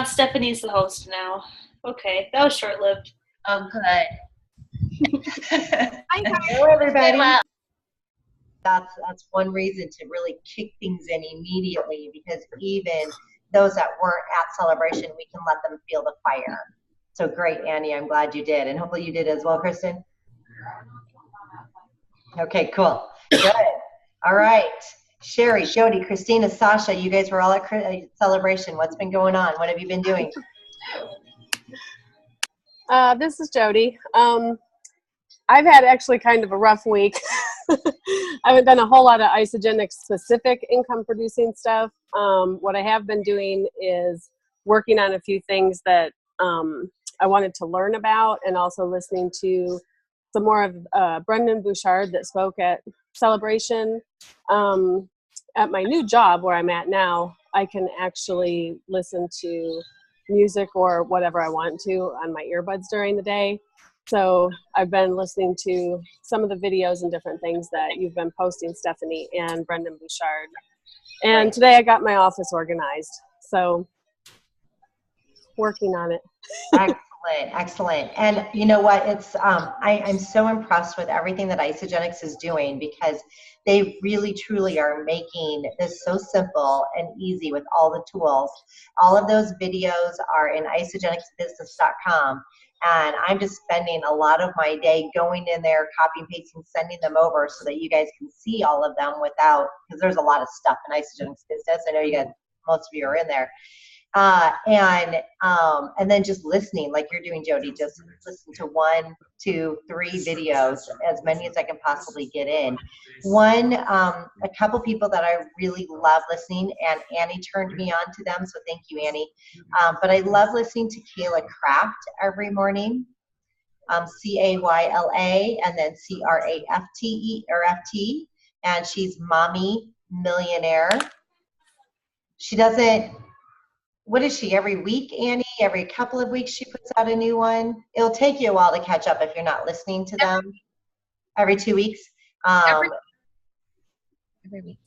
Stephanie's the host now. Okay, that was short-lived. Oh, good. Hello, everybody. That's one reason to really kick things in immediately, because even those that weren't at Celebration, we can let them feel the fire. So great, Annie. I'm glad you did, and hopefully you did as well, Kristen. Okay, cool. Good. All right. Sherry, Jody, Christina, Sasha, you guys were all at Celebration. What's been going on? What have you been doing? This is Jody. I've had actually kind of a rough week. I haven't done a whole lot of isogenic specific income producing stuff. What I have been doing is working on a few things that I wanted to learn about, and also listening to some more of Brendan Bouchard that spoke at Celebration. At my new job where I'm at now, I can actually listen to music or whatever I want to on my earbuds during the day. So I've been listening to some of the videos and different things that you've been posting, Stephanie and Brendan Bouchard. And today I got my office organized. So working on it. Excellent. And you know what? It's I'm so impressed with everything that Isogenics is doing, because they really truly are making this so simple and easy with all the tools. All of those videos are in isogenicsbusiness.com. And I'm just spending a lot of my day going in there, copying, pasting, sending them over so that you guys can see all of them without, because there's a lot of stuff in Isogenics Business. I know you guys, most of you are in there. And then just listening like you're doing, Jody, just listen to 1, 2, 3 videos, as many as I can possibly get in. A couple people that I really love listening, and Annie turned me on to them, so thank you, Annie. But I love listening to Kayla Kraft every morning, Cayla, and then Crafte or FT, and she's Mommy Millionaire. She doesn't. What is she, every week, Annie? Every couple of weeks she puts out a new one? It'll take you a while to catch up if you're not listening to them. Every 2 weeks? Every week.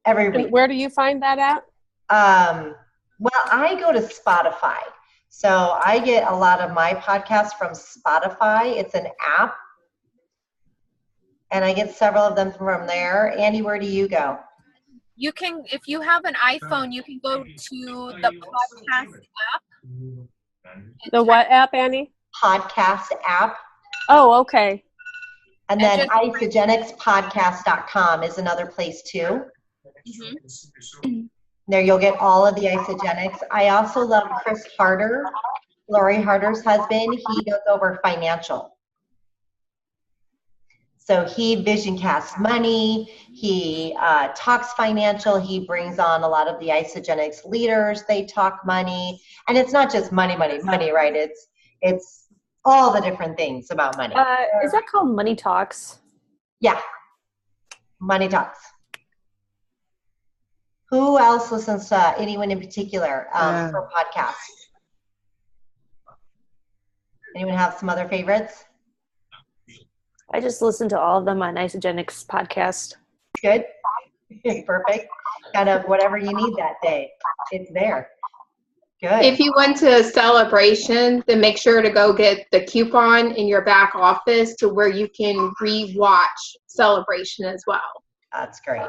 Every week. And where do you find that at? Well, I go to Spotify. So I get a lot of my podcasts from Spotify. It's an app. And I get several of them from there. Annie, where do you go? You can, if you have an iPhone, you can go to the podcast app. The what app, Annie? Podcast app. Oh, okay. And then isagenixpodcast.com is another place too. Mm-hmm. There you'll get all of the Isogenics. I also love Chris Harder, Lori Harder's husband. He goes over financial. So he vision casts money, he talks financial, he brings on a lot of the Isogenics leaders, they talk money, and it's not just money, right? It's all the different things about money. Is that called Money Talks? Yeah, Money Talks. Who else listens to anyone in particular for podcasts? Anyone have some other favorites? I just listen to all of them on Isogenics podcast. Good. Perfect. Kind of whatever you need that day. It's there. Good. If you went to Celebration, then make sure to go get the coupon in your back office to where you can re-watch Celebration as well. That's great.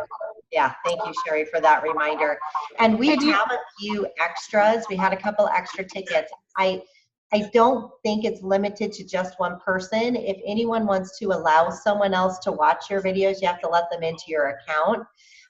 Yeah, thank you, Sherry, for that reminder. And we have a few extras. We had a couple extra tickets. I don't think it's limited to just one person. If anyone wants to allow someone else to watch your videos, you have to let them into your account.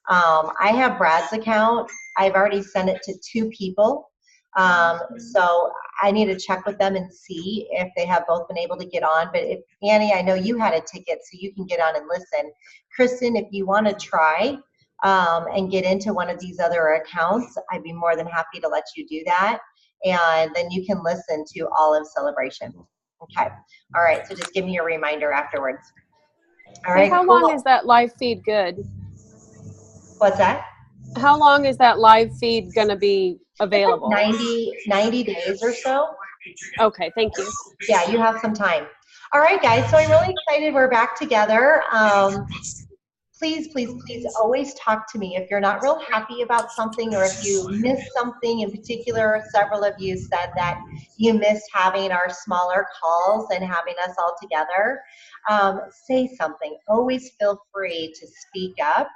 I have Brad's account. I've already sent it to 2 people. So I need to check with them and see if they have both been able to get on. But if Annie, I know you had a ticket, so you can get on and listen. Kristen, if you want to try and get into one of these other accounts, I'd be more than happy to let you do that. And then you can listen to all of Celebration. Okay. All right. So just give me a reminder afterwards. All right. And how long is that live feed good? What's that? How long is that live feed going to be available? 90 days or so. Okay. Thank you. Yeah, you have some time. All right, guys. So I'm really excited we're back together. please, please, please always talk to me if you're not real happy about something, or if you missed something in particular. Several of you said that you missed having our smaller calls and having us all together. Say something. Always feel free to speak up.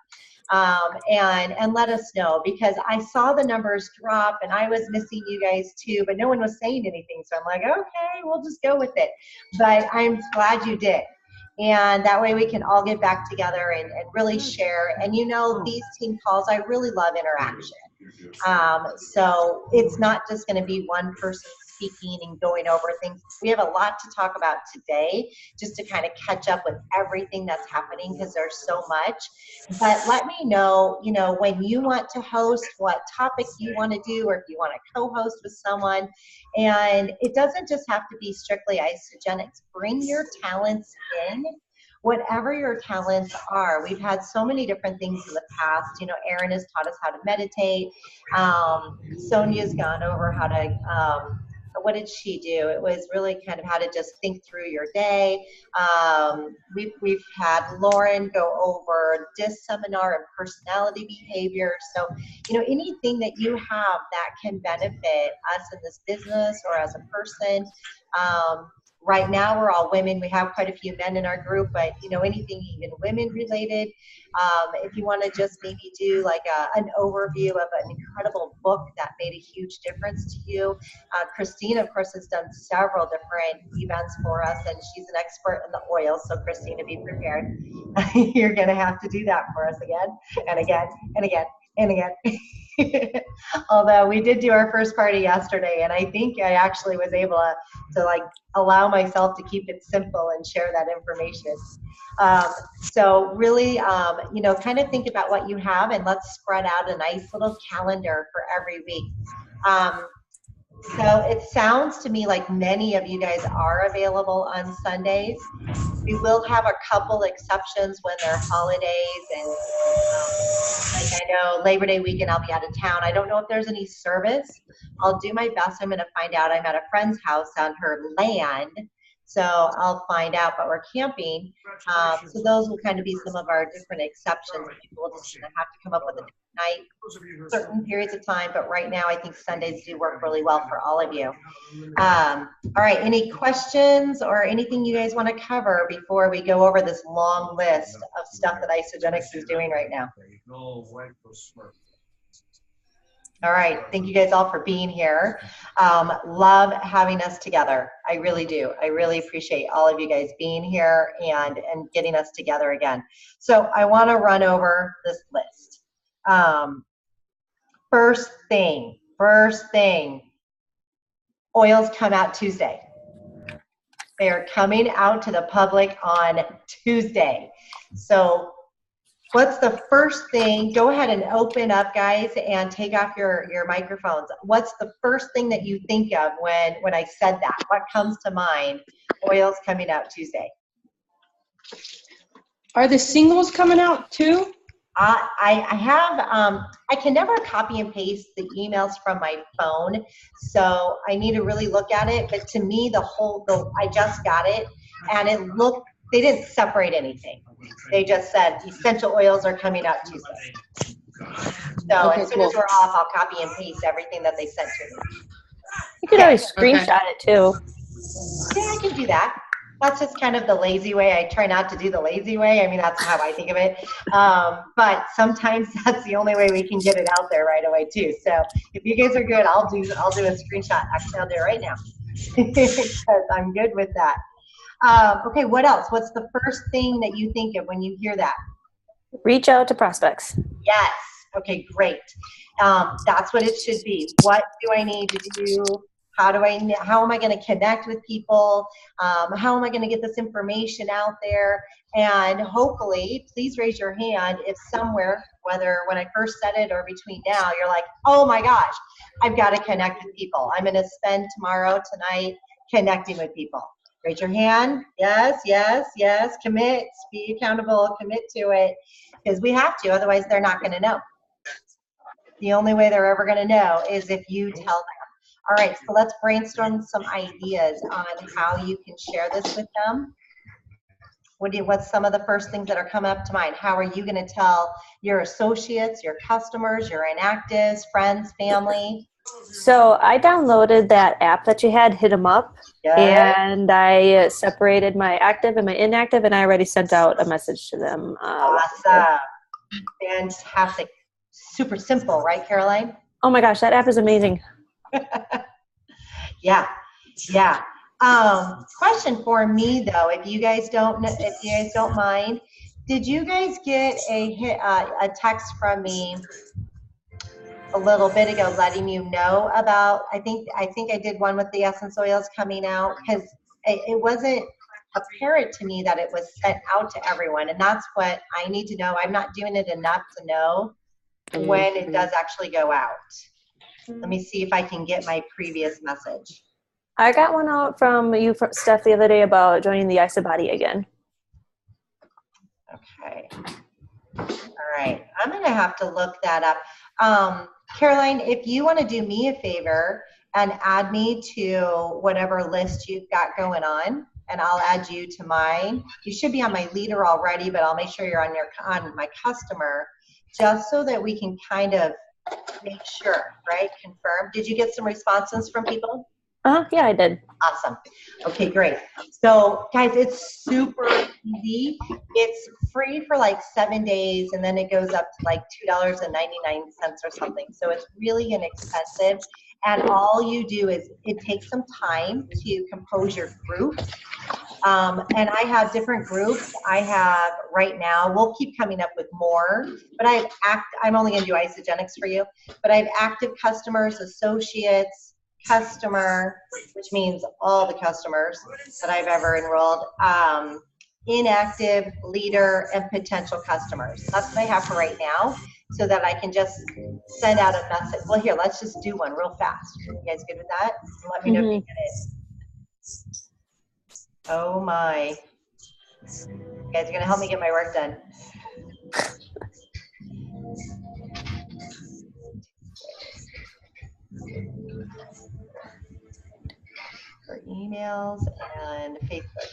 And let us know, because I saw the numbers drop and I was missing you guys too, but no one was saying anything. So I'm like, okay, we'll just go with it. But I'm glad you did. And that way we can all get back together and really share. And you know, these team calls, I really love interaction. So it's not just going to be one person speaking and going over things. We have a lot to talk about today, just to kind of catch up with everything that's happening, because there's so much. But let me know, you know, when you want to host, what topic you want to do, or if you want to co-host with someone. And it doesn't just have to be strictly Isogenics. Bring your talents in. Whatever your talents are. We've had so many different things in the past. You know, Erin has taught us how to meditate. Sonia's gone over how to, what did she do? It was really kind of how to just think through your day. We've had Lauren go over DISC seminar and personality behavior. So, you know, anything that you have that can benefit us in this business or as a person. Right now, we're all women. We have quite a few men in our group, but, you know, anything even women related. If you want to just maybe do like an overview of an incredible book that made a huge difference to you. Christina, of course, has done several different events for us, and she's an expert in the oils. So Christina, be prepared. You're going to have to do that for us again and again and again and again. Although we did do our first party yesterday, and I think I actually was able to like allow myself to keep it simple and share that information. So really, you know, kind of think about what you have, and let's spread out a nice little calendar for every week. So it sounds to me like many of you guys are available on Sundays. We will have a couple exceptions when there are holidays, and like I know Labor Day weekend I'll be out of town. I don't know if there's any service. I'll do my best. I'm going to find out. I'm at a friend's house on her land, so I'll find out, but we're camping. So those will kind of be some of our different exceptions. People will just have to come up with a different night, certain periods of time, but right now I think Sundays do work really well for all of you. All right, any questions or anything you guys want to cover before we go over this long list of stuff that Isogenics is doing right now? All right, thank you guys all for being here. Love having us together. I really do. I really appreciate all of you guys being here and getting us together again. So I want to run over this list. First thing, oils come out Tuesday. They are coming out to the public on Tuesday. So what's the first thing? Go ahead and open up, guys, and take off your microphones. What's the first thing that you think of when I said that? What comes to mind? Oils coming out Tuesday. Are the singles coming out too? I can never copy and paste the emails from my phone, so I need to really look at it. But to me, I just got it, and they didn't separate anything. They just said essential oils are coming out Tuesday. So Okay, as soon as we're off, I'll copy and paste everything that they sent to me. You could always screenshot it too. Yeah, I can do that. That's just kind of the lazy way. I try not to do the lazy way. I mean, that's how I think of it. But sometimes that's the only way we can get it out there right away too. So if you guys are good, I'll do a screenshot. Actually, I'll do it right now because I'm good with that. Okay, what else? What's the first thing that you think of when you hear that? Reach out to prospects. Yes. Okay, great. That's what it should be. What do I need to do? How am I going to connect with people? How am I going to get this information out there? And hopefully, please raise your hand if somewhere, whether when I first said it or between now, you're like, oh my gosh, I've got to connect with people. I'm going to spend tomorrow, tonight, connecting with people. Raise your hand. Yes, yes, yes. Commit. Be accountable. Commit to it. Because we have to. Otherwise, they're not going to know. The only way they're ever going to know is if you tell them. All right, so let's brainstorm some ideas on how you can share this with them. What's some of the first things that are coming up to mind? How are you going to tell your associates, your customers, your inactives, friends, family? So I downloaded that app that you had, Hit 'em Up, Yes. and I separated my active and my inactive, and I already sent out a message to them. Awesome. Fantastic. Super simple, right, Caroline? Oh my gosh, that app is amazing. Yeah. Question for me though, if you guys don't mind, did you guys get a text from me a little bit ago letting you know about? I think I did one with the essence oils coming out, because it wasn't apparent to me that it was sent out to everyone, and that's what I need to know. I'm not doing it enough to know when it does actually go out. Let me see if I can get my previous message. I got one out from you, Steph, the other day about joining the Isabody again. Okay. All right. I'm going to have to look that up. Caroline, if you want to do me a favor and add me to whatever list you've got going on, and I'll add you to mine. You should be on my leader already, but I'll make sure you're on my customer, just so that we can kind of make sure, right? Confirm. Did you get some responses from people? Yeah, I did. Awesome. Okay, great. So guys, it's super easy. It's free for like 7 days, and then it goes up to like $2.99 or something. So it's really inexpensive. And all you do is, it takes some time to compose your group. And I have different groups. I have right now, we'll keep coming up with more, but I'm only going to do Isogenics for you, but I have active customers, associates, customer, which means all the customers that I've ever enrolled, inactive, leader, and potential customers. That's what I have for right now, so that I can just send out a message. Well, here, let's just do one real fast. You guys good with that? Let me know if you get it. Oh my. You guys are going to help me get my work done. For emails and Facebook.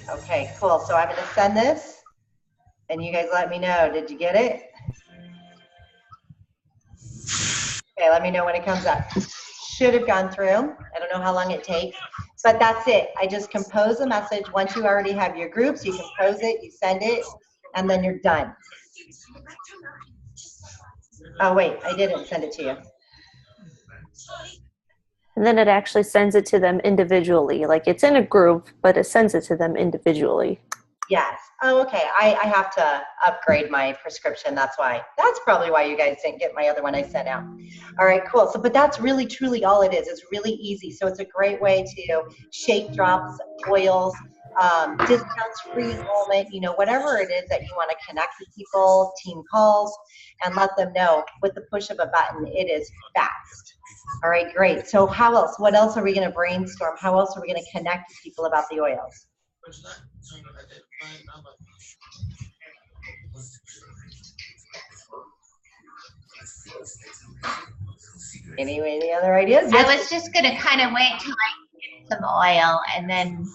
Okay, cool. So I'm going to send this, and you guys let me know. Did you get it? Okay, let me know when it comes up. Should have gone through. I don't know how long it takes, but that's it. I just compose a message. Once you already have your groups, you compose it, you send it, and then you're done. Oh, wait, I didn't send it to you. And then it actually sends it to them individually. Like, it's in a group, but it sends it to them individually. Yes. Oh, okay. I have to upgrade my prescription. That's why. That's probably why you guys didn't get my other one I sent out. All right, cool. So, but that's really, truly all it is. It's really easy. So it's a great way to shake drops, oils, discounts, free enrollment, whatever it is that you want to connect with people, team calls, and let them know with the push of a button. It is fast. All right, great. So how else? What else are we going to brainstorm? How else are we going to connect with people about the oils? Any other ideas? Yes. I was just going to kind of wait till I get some oil and then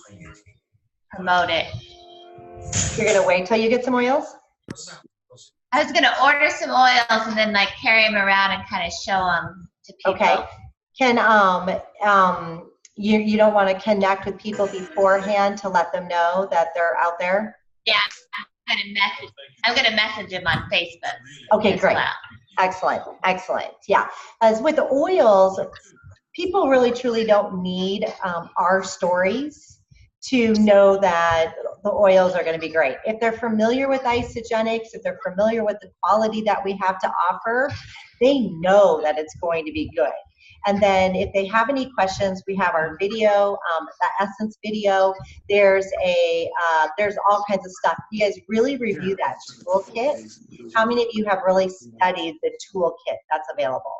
promote it. You're going to wait till you get some oils? I was going to order some oils and then like carry them around and kind of show them to people. Okay. Can you don't want to connect with people beforehand to let them know that they're out there? Yeah, I'm going to message them on Facebook. Okay, great. Well. Excellent. Yeah. As with the oils, people really truly don't need our stories to know that the oils are going to be great. If they're familiar with Isogenics, if they're familiar with the quality that we have to offer, they know that it's going to be good. And then if they have any questions, we have our video, the Essence video. There's all kinds of stuff. You guys really review that toolkit. How many of you have really studied the toolkit that's available?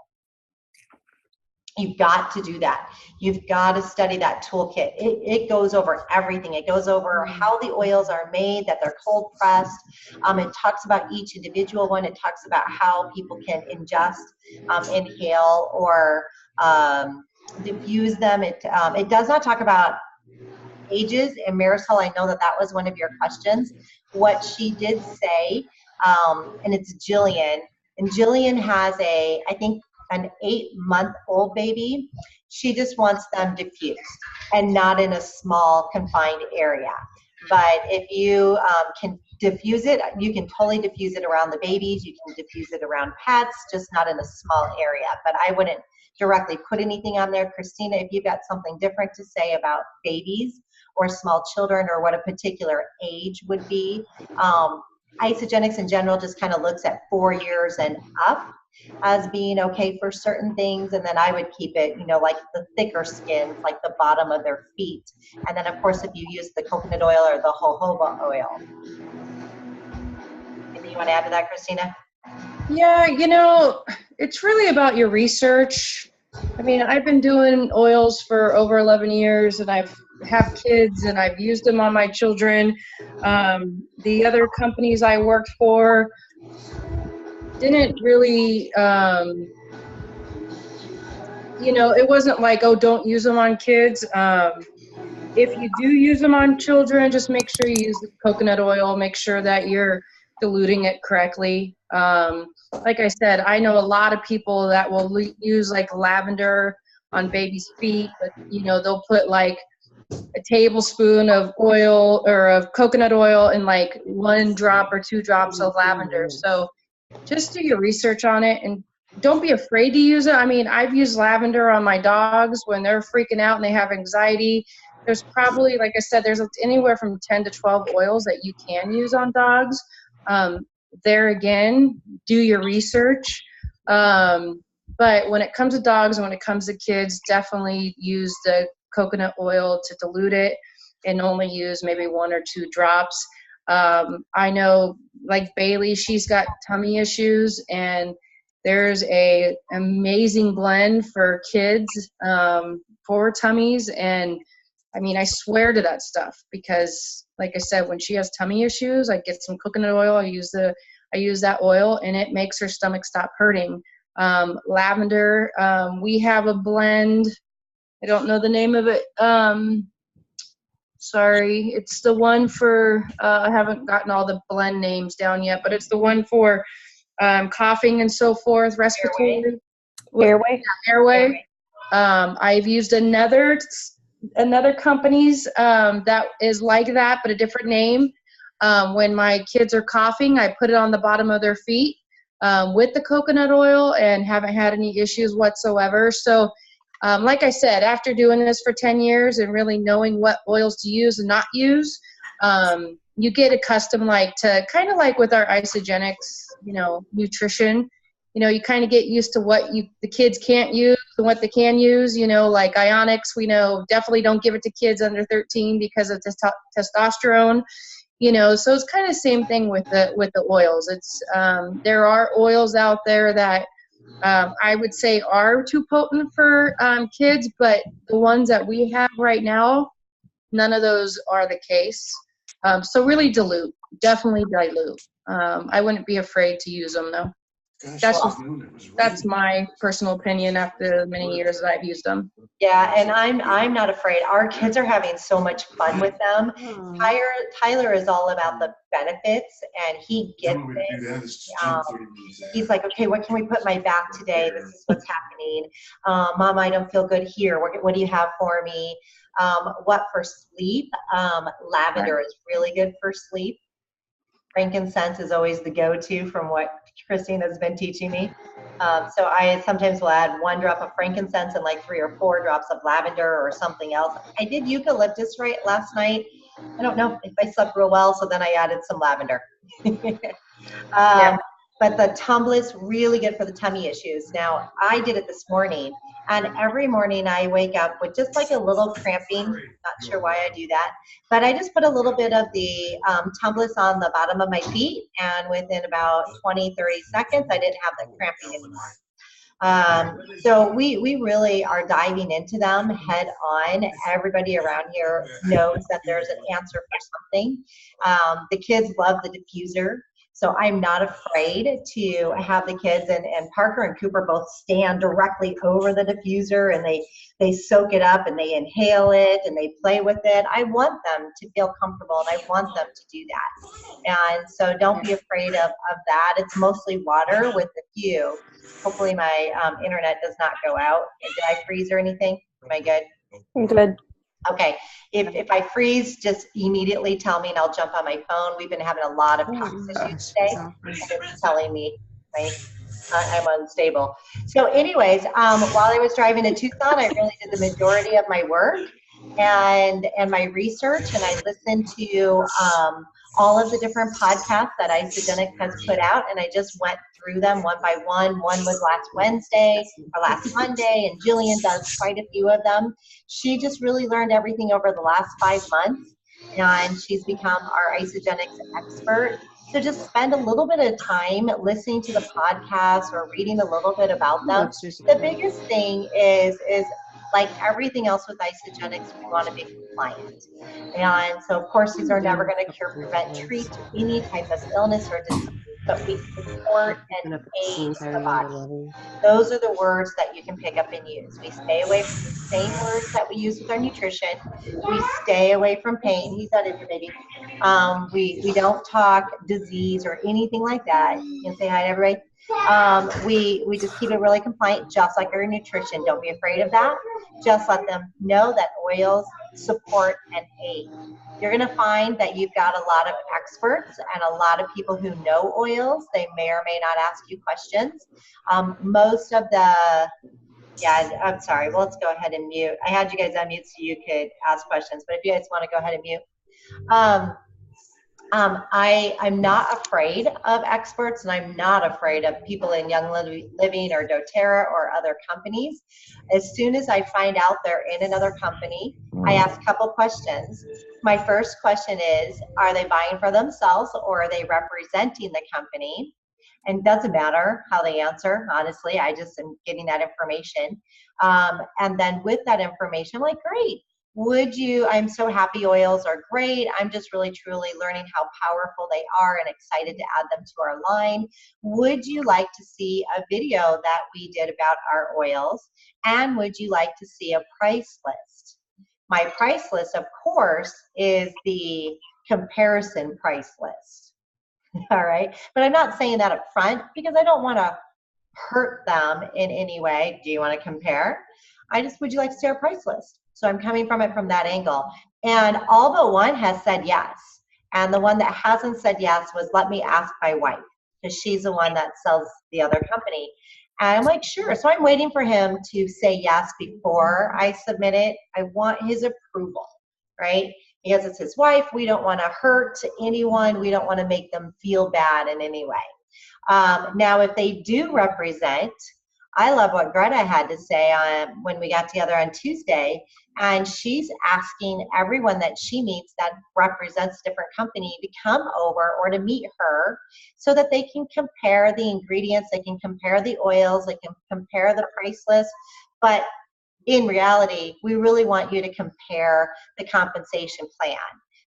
You've got to do that. You've got to study that toolkit. It goes over everything. It goes over how the oils are made, that they're cold pressed. It talks about each individual one. It talks about how people can ingest, inhale, or diffuse them. It does not talk about ages. And Marisol, I know that that was one of your questions. What she did say, and it's Jillian, and Jillian has I think an 8-month-old baby. She just wants them diffused and not in a small confined area. But if you can diffuse it, you can totally diffuse it around the babies. You can diffuse it around pets, just not in a small area. But I wouldn't directly put anything on there. Christina, if you've got something different to say about babies or small children or what a particular age would be. Isogenics in general just kind of looks at 4 years and up as being okay for certain things. And then I would keep it, like the thicker skins, like the bottom of their feet. And then of course, if you use the coconut oil or the jojoba oil. Anything you want to add to that, Christina? Yeah, it's really about your research. I mean, I've been doing oils for over 11 years and I've have kids and I've used them on my children. The other companies I worked for didn't really, it wasn't like, oh, don't use them on kids. If you do use them on children, just make sure you use the coconut oil. Make sure that you're diluting it correctly. Like I said, I know a lot of people that will use like lavender on babies' feet, but they'll put like a tablespoon of oil or of coconut oil and like 1 drop or 2 drops of lavender. So just do your research on it and don't be afraid to use it. I mean, I've used lavender on my dogs when they're freaking out and they have anxiety. There's probably, like I said, there's anywhere from 10 to 12 oils that you can use on dogs. There again, do your research. But when it comes to dogs and when it comes to kids, definitely use the coconut oil to dilute it and only use maybe 1 or 2 drops. I know like Bailey, she's got tummy issues and there's a amazing blend for kids for tummies. And I mean, I swear to that stuff because like I said, when she has tummy issues, I get some coconut oil. I use that oil and it makes her stomach stop hurting. Lavender, we have a blend. I don't know the name of it. Sorry, it's the one for, I haven't gotten all the blend names down yet, but it's the one for coughing and so forth, respiratory. Airway. I've used another company's that is like that, but a different name. When my kids are coughing, I put it on the bottom of their feet with the coconut oil and haven't had any issues whatsoever. So like I said, after doing this for 10 years and really knowing what oils to use and not use, you get accustomed to kind of like with our Isogenics, nutrition, you kind of get used to what the kids can't use and what they can use, like Ionics, we know definitely don't give it to kids under 13 because of testosterone, so it's kind of the same thing with the oils. It's, there are oils out there that I would say are too potent for kids, but the ones that we have right now, none of those are the case. So really dilute, definitely dilute. I wouldn't be afraid to use them though. That's my personal opinion after the many years that I've used them. Yeah, and I'm not afraid. Our kids are having so much fun with them. Tyler is all about the benefits, and he gets it. He's like, okay, what can we put in my back today? This is what's happening. Mom, I don't feel good here. What do you have for me? What for sleep? Lavender is really good for sleep. Frankincense is always the go-to from what Christina's been teaching me. So I sometimes will add 1 drop of frankincense and like 3 or 4 drops of lavender or something else. I did eucalyptus right last night. I don't know if I slept real well, so then I added some lavender. But the tumbless, really good for the tummy issues. Now, I did it this morning, and every morning I wake up with just like a little cramping. Not sure why I do that, but I just put a little bit of the tumbless on the bottom of my feet, and within about 20, 30 seconds, I didn't have the cramping anymore. So we really are diving into them head on. Everybody around here knows that there's an answer for something. The kids love the diffuser. So I'm not afraid to have the kids, and Parker and Cooper both stand directly over the diffuser, and they soak it up and they inhale it and they play with it. I want them to feel comfortable, and I want them to do that. And so don't be afraid of that. It's mostly water with a few. Hopefully my internet does not go out. Did I freeze or anything? Am I good? Good. Okay, if I freeze, just immediately tell me and I'll jump on my phone. We've been having a lot of Cox issues today, and it's telling me, right, I'm unstable. So anyways, while I was driving to Tucson, I really did the majority of my work and my research, and I listened to all of the different podcasts that Isogenics has put out, and I just went through them one by one. One was last Wednesday or last Monday, and Jillian does quite a few of them. She just really learned everything over the last 5 months, and she's become our Isogenics expert. So just spend a little bit of time listening to the podcast or reading a little bit about them. The biggest thing is like everything else with Isogenics, we want to be compliant. And so, of course, these are never going to cure, prevent, treat any type of illness or disease, but we support and aid the body. Those are the words that you can pick up and use. We stay away from the same words that we use with our nutrition. We stay away from pain. He's not into baby. We don't talk disease or anything like that. You can say hi to everybody. We just keep it really compliant, just like our nutrition. Don't be afraid of that. Just let them know that oils support and aid. You're going to find that you've got a lot of experts and a lot of people who know oils. They may or may not ask you questions. Most of the, yeah, I'm sorry. Well, let's go ahead and mute. I had you guys unmute so you could ask questions, but if you guys want to go ahead and mute. I'm not afraid of experts, and I'm not afraid of people in Young Living or doTERRA or other companies. As soon as I find out they're in another company, I ask a couple questions. My first question is, are they buying for themselves or are they representing the company? And it doesn't matter how they answer, honestly. I just am getting that information. And then with that information, I'm like, great. I'm so happy oils are great. I'm just really, truly learning how powerful they are and excited to add them to our line. Would you like to see a video that we did about our oils? And would you like to see a price list? My price list, of course, is the comparison price list. All right. But I'm not saying that up front because I don't want to hurt them in any way. Do you want to compare? Would you like to see our price list? So I'm coming from it from that angle. And all but one has said yes. And the one that hasn't said yes was, let me ask my wife, because she's the one that sells the other company. And I'm like, sure. So I'm waiting for him to say yes before I submit it. I want his approval, right? Because it's his wife. We don't want to hurt anyone. We don't want to make them feel bad in any way. Now, if they do represent, I love what Greta had to say when we got together on Tuesday, and she's asking everyone that she meets that represents a different company to come over or to meet her so that they can compare the ingredients, they can compare the oils, they can compare the price list. But in reality, we really want you to compare the compensation plan,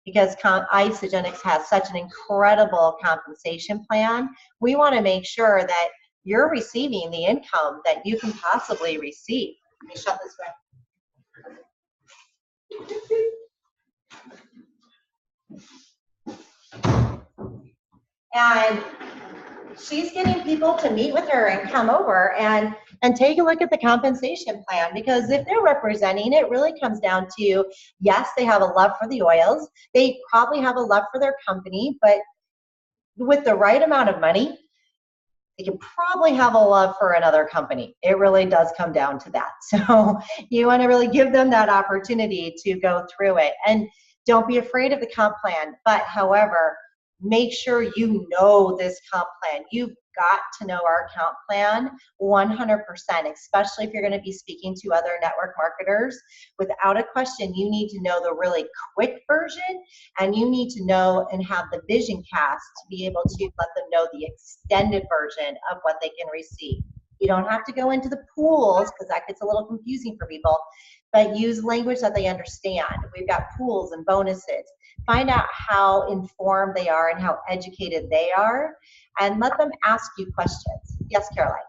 because Isogenics has such an incredible compensation plan. We want to make sure that you're receiving the income that you can possibly receive. Let me shut this way. And she's getting people to meet with her and come over and take a look at the compensation plan, because if they're representing, it really comes down to, yes, they have a love for the oils. They probably have a love for their company, but with the right amount of money, they can probably have a love for another company. It really does come down to that. So you want to really give them that opportunity to go through it. And don't be afraid of the comp plan. But however, make sure you know this comp plan. You've got to know our comp plan 100%, especially if you're going to be speaking to other network marketers. Without a question, you need to know the really quick version, and you need to know and have the vision cast to be able to let them know the extended version of what they can receive. You don't have to go into the pools because that gets a little confusing for people. but use language that they understand. We've got pools and bonuses. Find out how informed they are and how educated they are, and let them ask you questions. Yes, Caroline?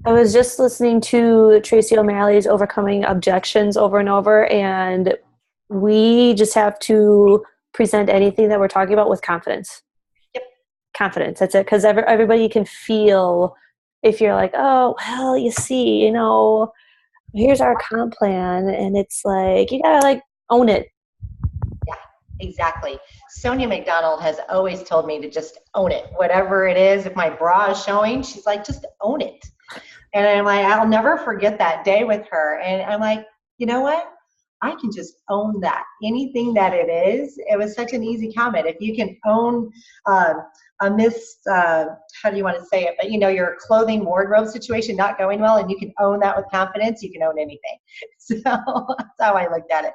I was just listening to Tracy O'Malley's Overcoming Objections over and over, and we just have to present anything that we're talking about with confidence. Yep. Confidence, that's it. Because everybody can feel if you're like, oh, well, you see, here's our comp plan, and it's like, you gotta like own it. Yeah, exactly. Sonia McDonald has always told me to just own it. Whatever it is, if my bra is showing, she's like, just own it. And I'm like, I'll never forget that day with her. And I'm like, you know what? I can just own that. Anything that it is, it was such an easy comment. If you can own how do you want to say it? But your clothing wardrobe situation not going well, and you can own that with confidence, you can own anything. So that's how I looked at it.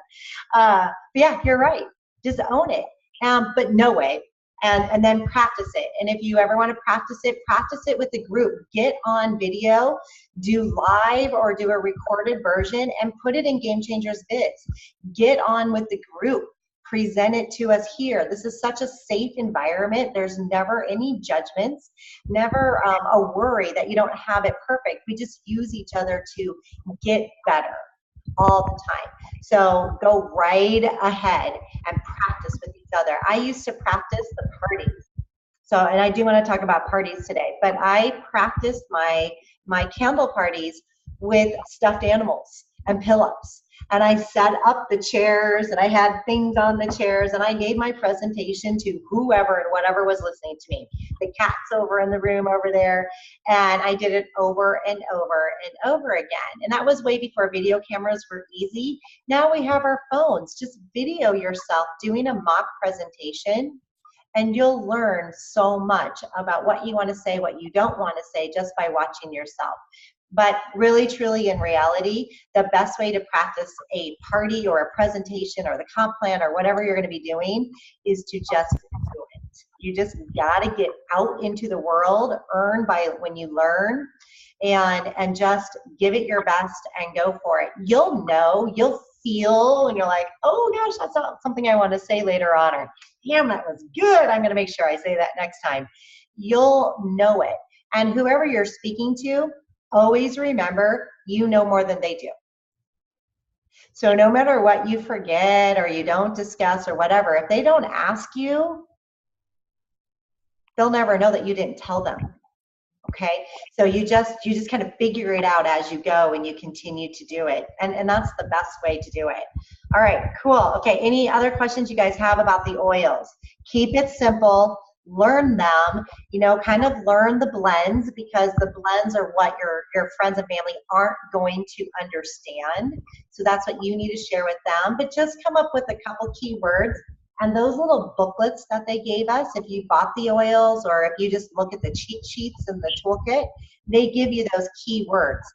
But yeah, you're right. Just own it. But no way. And then practice it. And if you ever want to practice it with the group. Get on video, do live or do a recorded version, and put it in Game Changers Vids. Get on with the group. Present it to us here. This is such a safe environment. There's never any judgments, never a worry that you don't have it perfect. We just use each other to get better all the time. So go right ahead and practice with each other. I used to practice the parties. And I do want to talk about parties today, but I practiced my candle parties with stuffed animals and pillows. And I set up the chairs, and I had things on the chairs, and I gave my presentation to whoever and whatever was listening to me. The cat's over in the room over there, and I did it over and over and over again. And that was way before video cameras were easy. Now we have our phones. Just video yourself doing a mock presentation, and you'll learn so much about what you want to say, what you don't want to say, just by watching yourself. But really, truly, in reality, the best way to practice a party or a presentation or the comp plan or whatever you're going to be doing is to just do it. You just got to get out into the world, earn by when you learn, and just give it your best and go for it. You'll know, you'll feel, and you're like, oh gosh, that's not something I want to say later on, or damn, that was good. I'm going to make sure I say that next time. You'll know it. And whoever you're speaking to, always remember, you know more than they do. So no matter what you forget or you don't discuss or whatever, if they don't ask you, they'll never know that you didn't tell them. Okay? So you just kind of figure it out as you go, and you continue to do it. And that's the best way to do it. All right, cool. Okay, any other questions you guys have about the oils? Keep it simple. Learn them, kind of learn the blends, because the blends are what your friends and family aren't going to understand. So that's what you need to share with them. But just come up with a couple keywords, and those little booklets that they gave us, if you bought the oils or if you just look at the cheat sheets in the toolkit, they give you those keywords: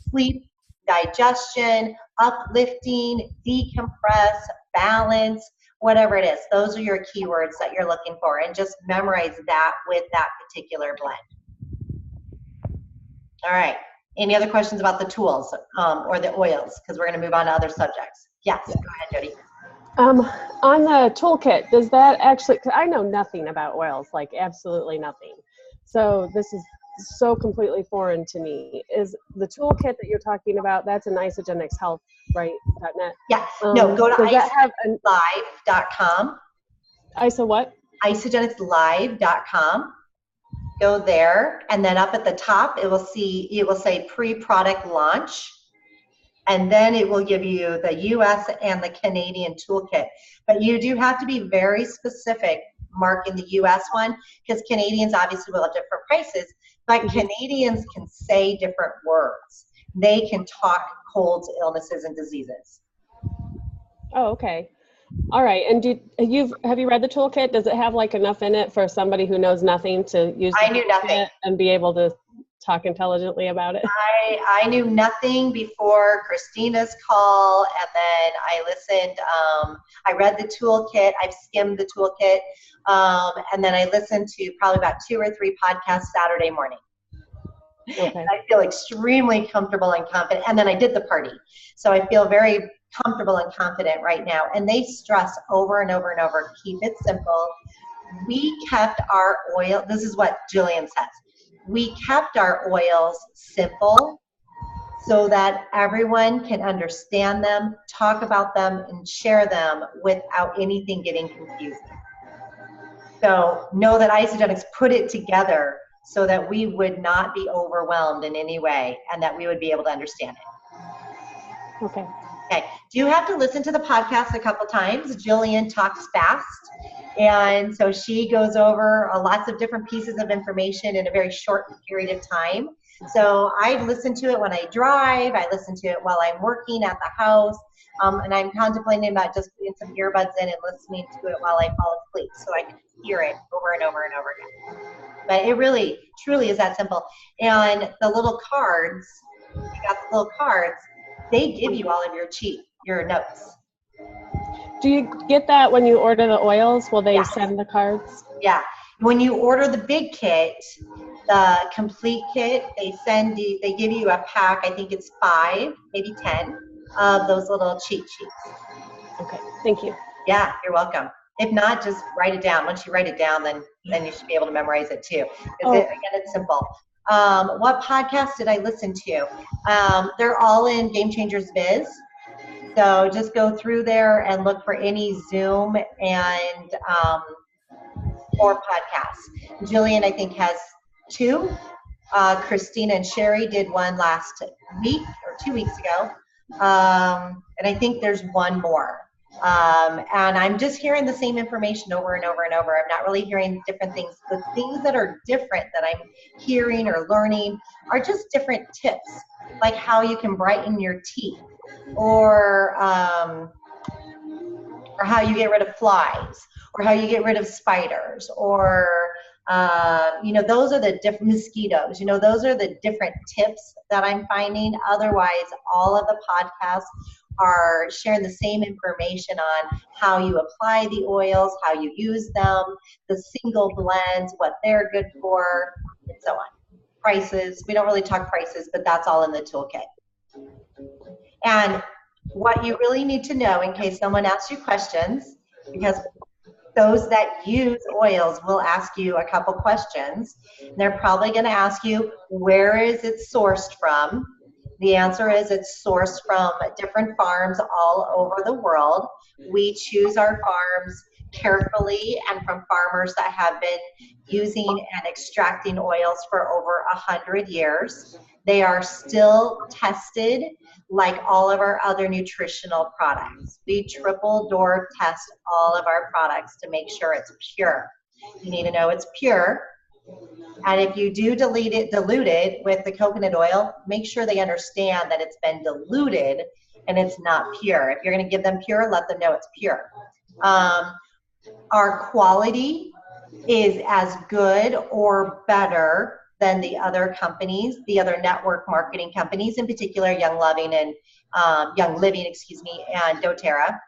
sleep, digestion, uplifting, decompress, balance, whatever it is. Those are your keywords that you're looking for, and just memorize that with that particular blend. All right. Any other questions about the tools or the oils? Because we're going to move on to other subjects. Yes, go ahead, Jody. On the toolkit, does that actually, 'cause I know nothing about oils, like absolutely nothing. So this is so completely foreign to me. Is the toolkit that you're talking about, that's an Isogenics Health, right? .net? Yeah. No, go to isogenicslive.com. ISO what? Isogenicslive.com. Go there, and then up at the top, it will say pre-product launch. And then it will give you the US and the Canadian toolkit. But you do have to be very specific marking the US one, because Canadians obviously will have different prices, but Canadians can say different words. They can talk colds, illnesses, and diseases. Oh, okay. All right. And have you read the toolkit? Does it have like enough in it for somebody who knows nothing to use the I knew nothing. and be able to talk intelligently about it? I knew nothing before Christina's call, and then I listened. I read the toolkit. I've skimmed the toolkit, and then I listened to probably about 2 or 3 podcasts Saturday morning. Okay. I feel extremely comfortable and confident. And then I did the party. So I feel very comfortable and confident right now. And they stress over and over and over, keep it simple. We kept our oil, this is what Jillian says, we kept our oils simple so that everyone can understand them, talk about them, and share them without anything getting confusing. So know that Isogenics put it together so that we would not be overwhelmed in any way and that we would be able to understand it. Okay. Okay. Do you have to listen to the podcast a couple times? Jillian talks fast. And so she goes over lots of different pieces of information in a very short period of time. So I listen to it when I drive. I listen to it while I'm working at the house. And I'm contemplating about just putting some earbuds in and listening to it while I fall asleep so I can hear it over and over and over again. But it really, truly is that simple. And the little cards, you got the little cards, they give you all of your notes. Do you get that when you order the oils? Will they send the cards? Yeah. When you order the big kit, the complete kit, they give you a pack, I think it's 5, maybe 10 of those little cheat sheets. Okay, thank you. Yeah, you're welcome. If not, just write it down. Once you write it down, then you should be able to memorize it too. Again, it's simple. What podcast did I listen to? They're all in Game Changers Biz. So just go through there and look for any Zoom and or podcasts. Jillian, I think, has 2. Christina and Sherry did one last week or 2 weeks ago. And I think there's one more. And I'm just hearing the same information over and over and over. I'm not really hearing different things. The things that are different that I'm hearing or learning are just different tips, like how you can brighten your teeth, or how you get rid of flies, or how you get rid of spiders, or those are the different mosquitoes. Those are the different tips that I'm finding. Otherwise, all of the podcasts are sharing the same information on how you apply the oils, how you use them, the single blends, what they're good for, and so on. Prices, we don't really talk prices, but that's all in the toolkit. And what you really need to know in case someone asks you questions, because those that use oils will ask you a couple questions. They're probably going to ask you, where is it sourced from? The answer is it's sourced from different farms all over the world. We choose our farms carefully and from farmers that have been using and extracting oils for over 100 years. They are still tested like all of our other nutritional products. We triple door test all of our products to make sure it's pure. You need to know it's pure. And if you do dilute it with the coconut oil, make sure they understand that it's been diluted and it's not pure. If you're going to give them pure, let them know it's pure. Our quality is as good or better than the other companies, the other network marketing companies, in particular Young Living, and doTERRA.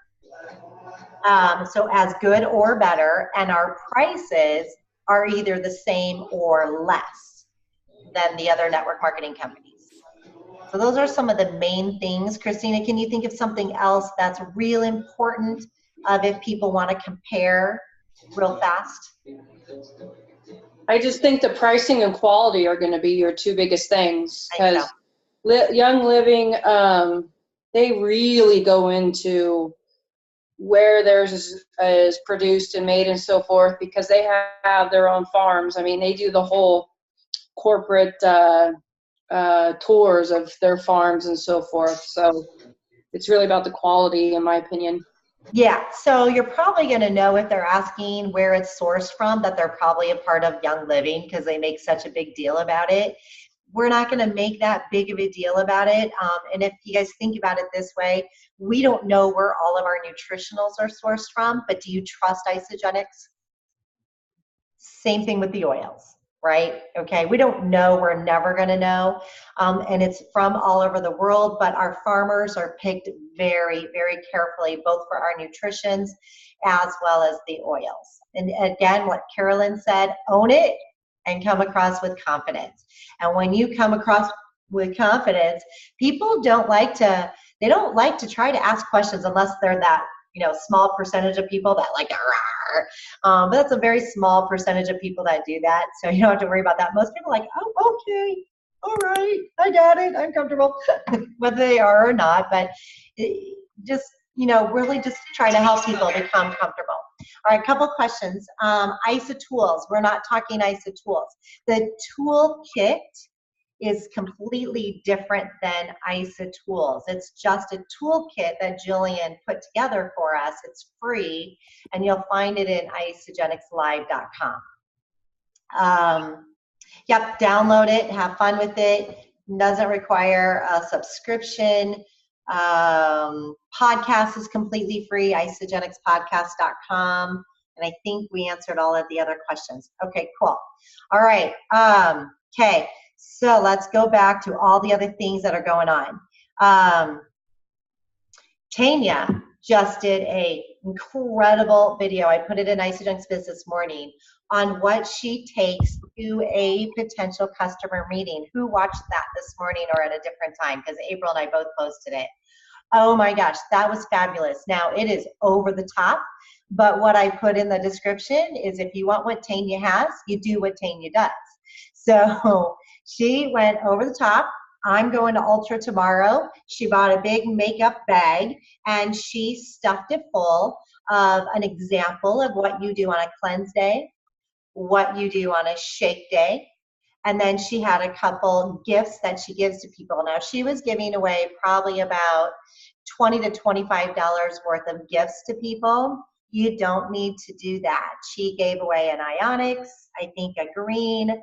So as good or better, and our prices are either the same or less than the other network marketing companies. So those are some of the main things. Christina, can you think of something else that's real important if people want to compare real fast? I just think the pricing and quality are going to be your 2 biggest things, because Young Living, they really go into where theirs is produced and made and so forth, because they have their own farms. I mean, they do the whole corporate tours of their farms and so forth. So it's really about the quality, in my opinion. Yeah, so you're probably going to know if they're asking where it's sourced from, that they're probably a part of Young Living because they make such a big deal about it. We're not going to make that big of a deal about it. And if you guys think about it this way, we don't know where all of our nutritionals are sourced from, but do you trust Isogenics? Same thing with the oils, right? Okay, we don't know. We're never going to know. And it's from all over the world, but our farmers are picked very, very carefully, both for our nutritions as well as the oils. And again, what Carolyn said, own it, and come across with confidence. And when you come across with confidence, people don't like to try to ask questions unless they're that, small percentage of people that like, but that's a very small percentage of people that do that. So you don't have to worry about that. Most people are like, oh, okay, all right, I got it, I'm comfortable, whether they are or not, but just, really just try to help people become comfortable. All right, couple questions. ISA tools, we're not talking ISA tools. The toolkit is completely different than ISA tools. It's just a toolkit that Jillian put together for us. It's free, and you'll find it in isagenicslive.com. Yep, download it, have fun with it. Doesn't require a subscription. Podcast is completely free, isagenicspodcast.com. And I think we answered all of the other questions. Okay, cool. All right. Okay, so let's go back to all the other things that are going on. Tanya just did a incredible video. I put it in Isagenics Biz this morning on what she takes to a potential customer meeting. Who watched that this morning or at a different time? Because April and I both posted it. Oh my gosh, that was fabulous. Now it is over the top, but what I put in the description is if you want what Tanya has, you do what Tanya does. So she went over the top. I'm going to Ultra tomorrow. She bought a big makeup bag and she stuffed it full of an example of what you do on a cleanse day, what you do on a shake day, and then she had a couple gifts that she gives to people. Now she was giving away probably about $20 to $25 worth of gifts to people. You don't need to do that. She gave away an Ionics, I think a green,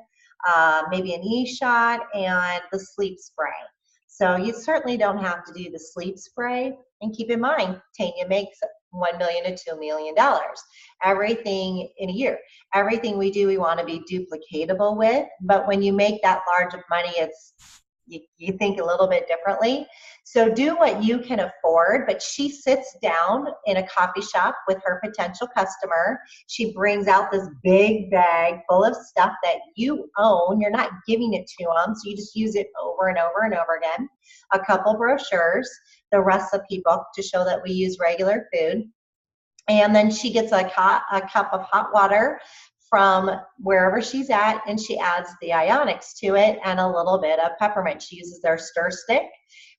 maybe an e-shot, and the sleep spray. So you certainly don't have to do the sleep spray. And keep in mind, Tanya makes $1 million to $2 million. Everything in a year. Everything we do, we want to be duplicatable with. But when you make that large of money, you think a little bit differently. So do what you can afford, but she sits down in a coffee shop with her potential customer. She brings out this big bag full of stuff that you own. You're not giving it to them, so you just use it over and over and over again. A couple brochures, the recipe book to show that we use regular food. And then she gets a cup of hot water from wherever she's at, and she adds the Ionics to it and a little bit of peppermint. She uses their stir stick,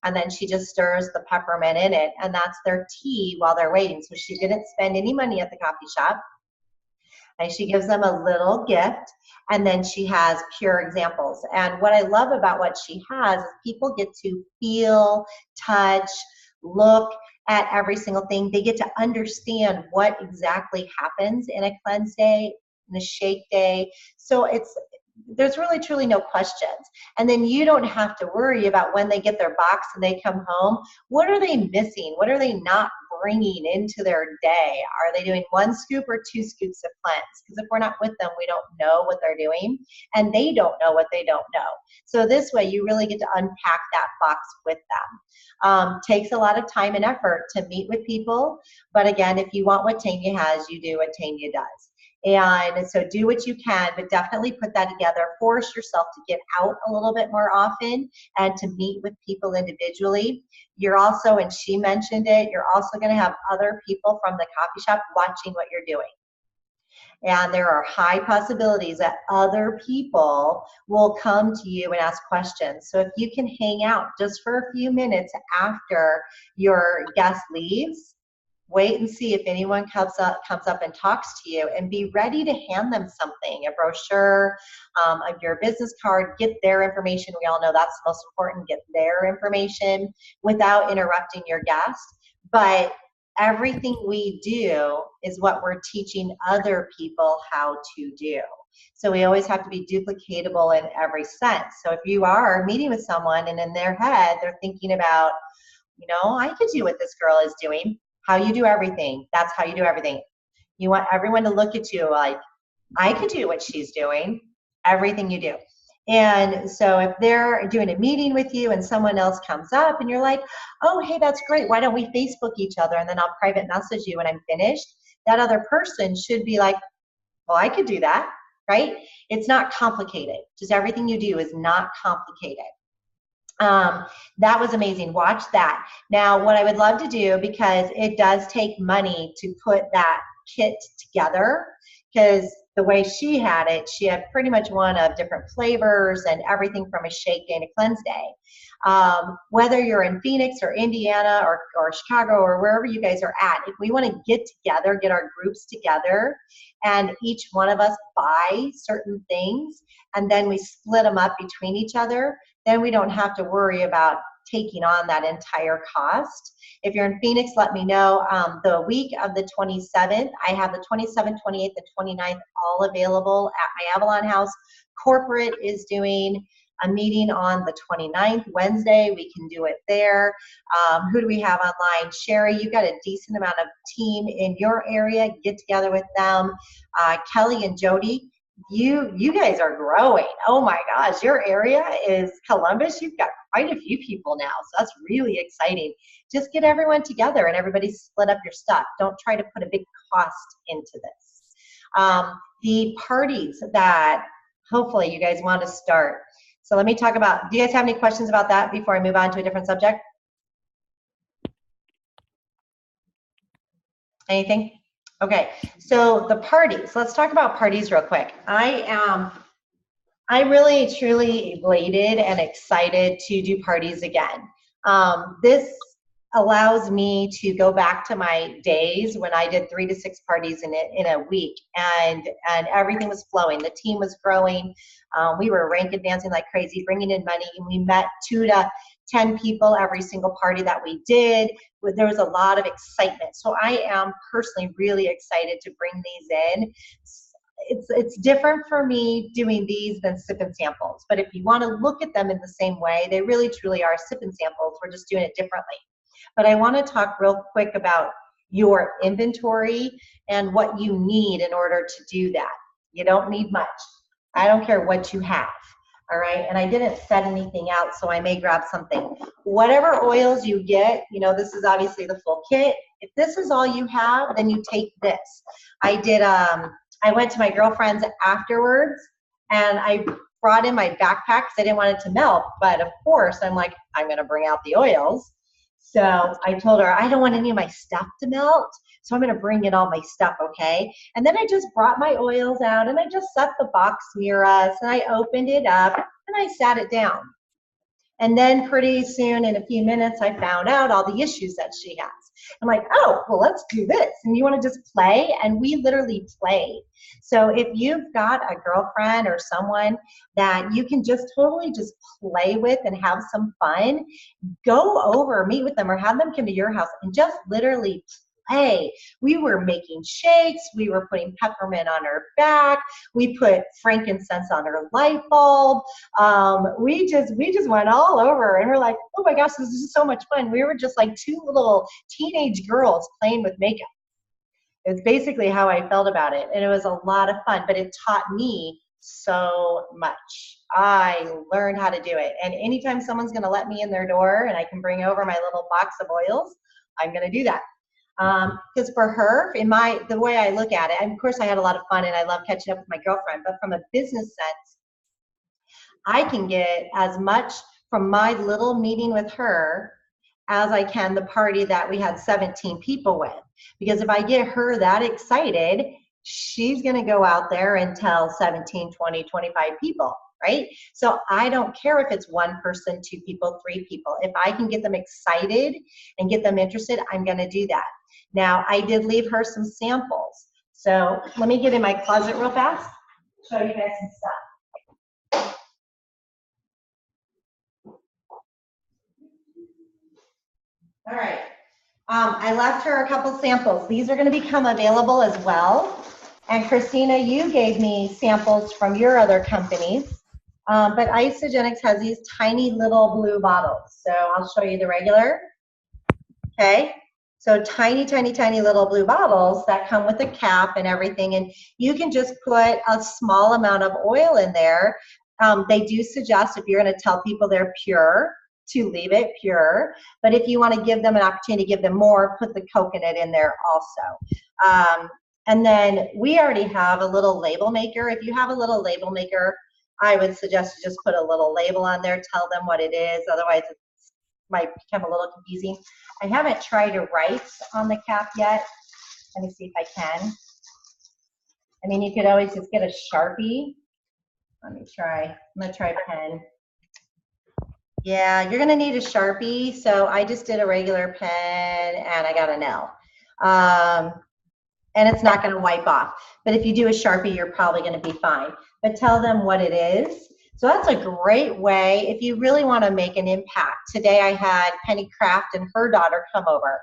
and then she just stirs the peppermint in it, and that's their tea while they're waiting. So she didn't spend any money at the coffee shop. And she gives them a little gift, and then she has pure examples. And what I love about what she has is people get to feel, touch, look at every single thing. They get to understand what exactly happens in a cleanse day, in a shake day. So there's really truly no questions. And then you don't have to worry about when they get their box and they come home, what are they missing? What are they not bringing into their day? Are they doing 1 scoop or 2 scoops of cleanse? Because if we're not with them, we don't know what they're doing, and they don't know what they don't know. So this way, you really get to unpack that box with them. Takes a lot of time and effort to meet with people, but again, if you want what Tanya has, you do what Tanya does. And so do what you can, but definitely put that together. Force yourself to get out a little bit more often and to meet with people individually. You're also, and she mentioned it, you're also going to have other people from the coffee shop watching what you're doing. And there are high possibilities that other people will come to you and ask questions. So if you can hang out just for a few minutes after your guest leaves, wait and see if anyone comes up and talks to you, and be ready to hand them something, a brochure, your business card, get their information. We all know that's the most important, get their information without interrupting your guest. But everything we do is what we're teaching other people how to do. So we always have to be duplicatable in every sense. So if you are meeting with someone and in their head, they're thinking about, I could do what this girl is doing. How you do everything. That's how you do everything. You want everyone to look at you like, I could do what she's doing, everything you do. And so if they're doing a meeting with you and someone else comes up and you're like, oh, hey, that's great. Why don't we Facebook each other and then I'll private message you when I'm finished? That other person should be like, well, I could do that, right? It's not complicated. Just everything you do is not complicated. That was amazing. Watch that. Now, what I would love to do, because it does take money to put that kit together, because the way she had it, she had pretty much one of different flavors and everything from a shake day and a cleanse day. Whether you're in Phoenix or Indiana or Chicago or wherever you guys are at, if we want to get together, get our groups together, and each one of us buy certain things, and then we split them up between each other, then we don't have to worry about taking on that entire cost. If you're in Phoenix, let me know. The week of the 27th, I have the 27th, 28th, and 29th all available at my Avalon House. Corporate is doing a meeting on the 29th, Wednesday. We can do it there. Who do we have online? Sherry, you got a decent amount of team in your area. Get together with them. Kelly and Jody, you guys are growing. Oh my gosh, your area is Columbus. You've got quite a few people now, so that's really exciting. Just get everyone together and everybody split up your stuff. Don't try to put a big cost into this. The parties that hopefully you guys want to start. So let me talk about, do you guys have any questions about that before I move on to a different subject? Anything? Okay, so the parties, let's talk about parties real quick. I really truly elated and excited to do parties again. This allows me to go back to my days when I did 3 to 6 parties in a week, and everything was flowing. The team was growing. We were rank dancing like crazy, bringing in money, and we met 2 to 10 people every single party that we did. There was a lot of excitement. So I am personally really excited to bring these in. It's different for me doing these than sip and samples, but if you want to look at them in the same way, they really truly are sip and samples. We're just doing it differently. But I want to talk real quick about your inventory and what you need in order to do that. You don't need much. I don't care what you have. All right, and I didn't set anything out, so I may grab something. Whatever oils you get, you know, this is obviously the full kit. If this is all you have, then you take this. I went to my girlfriend's afterwards, and I brought in my backpack because I didn't want it to melt, but of course, I'm like, I'm gonna bring out the oils. So I told her, I don't want any of my stuff to melt, so I'm gonna bring in all my stuff, okay? And then I just brought my oils out, and I just set the box near us, and I opened it up, and I sat it down. And then pretty soon, in a few minutes, I found out all the issues that she has. I'm like, oh, well, let's do this. And you want to just play? And we literally played. So if you've got a girlfriend or someone that you can just totally just play with and have some fun, go over, meet with them, or have them come to your house and just literally play. We were making shakes. We were putting peppermint on her back. We put frankincense on her light bulb. We just went all over, and we're like, oh my gosh, this is so much fun. We were just like 2 little teenage girls playing with makeup. It's basically how I felt about it, and it was a lot of fun, but it taught me so much. I learned how to do it, and anytime someone's going to let me in their door and I can bring over my little box of oils, I'm going to do that. Because for her, the way I look at it, and of course I had a lot of fun and I love catching up with my girlfriend, but from a business sense, I can get as much from my little meeting with her as I can the party that we had 17 people with. Because if I get her that excited, she's going to go out there and tell 17, 20, 25 people, right? So I don't care if it's 1 person, 2 people, 3 people. If I can get them excited and get them interested, I'm going to do that. Now, I did leave her some samples. So let me get in my closet real fast, show you guys some stuff. All right. I left her a couple samples. These are going to become available as well. And Christina, you gave me samples from your other companies. But Isogenics has these tiny little blue bottles. So I'll show you the regular. Okay. So tiny, tiny, tiny little blue bottles that come with a cap and everything. And you can just put a small amount of oil in there. They do suggest, if you're going to tell people they're pure, to leave it pure. But if you want to give them an opportunity to give them more, put the coconut in there also. And then we already have a little label maker. If you have a little label maker, I would suggest you just put a little label on there, tell them what it is. Otherwise, it might become a little confusing. I haven't tried to write on the cap yet. Let me see if I can. I mean, you could always just get a Sharpie. Let me try. I'm gonna try pen. Yeah, you're gonna need a Sharpie. So I just did a regular pen and I got an L. And it's not gonna wipe off. But if you do a Sharpie, you're probably gonna be fine. But tell them what it is. So that's a great way if you really wanna make an impact. Today I had Penny Craft and her daughter come over.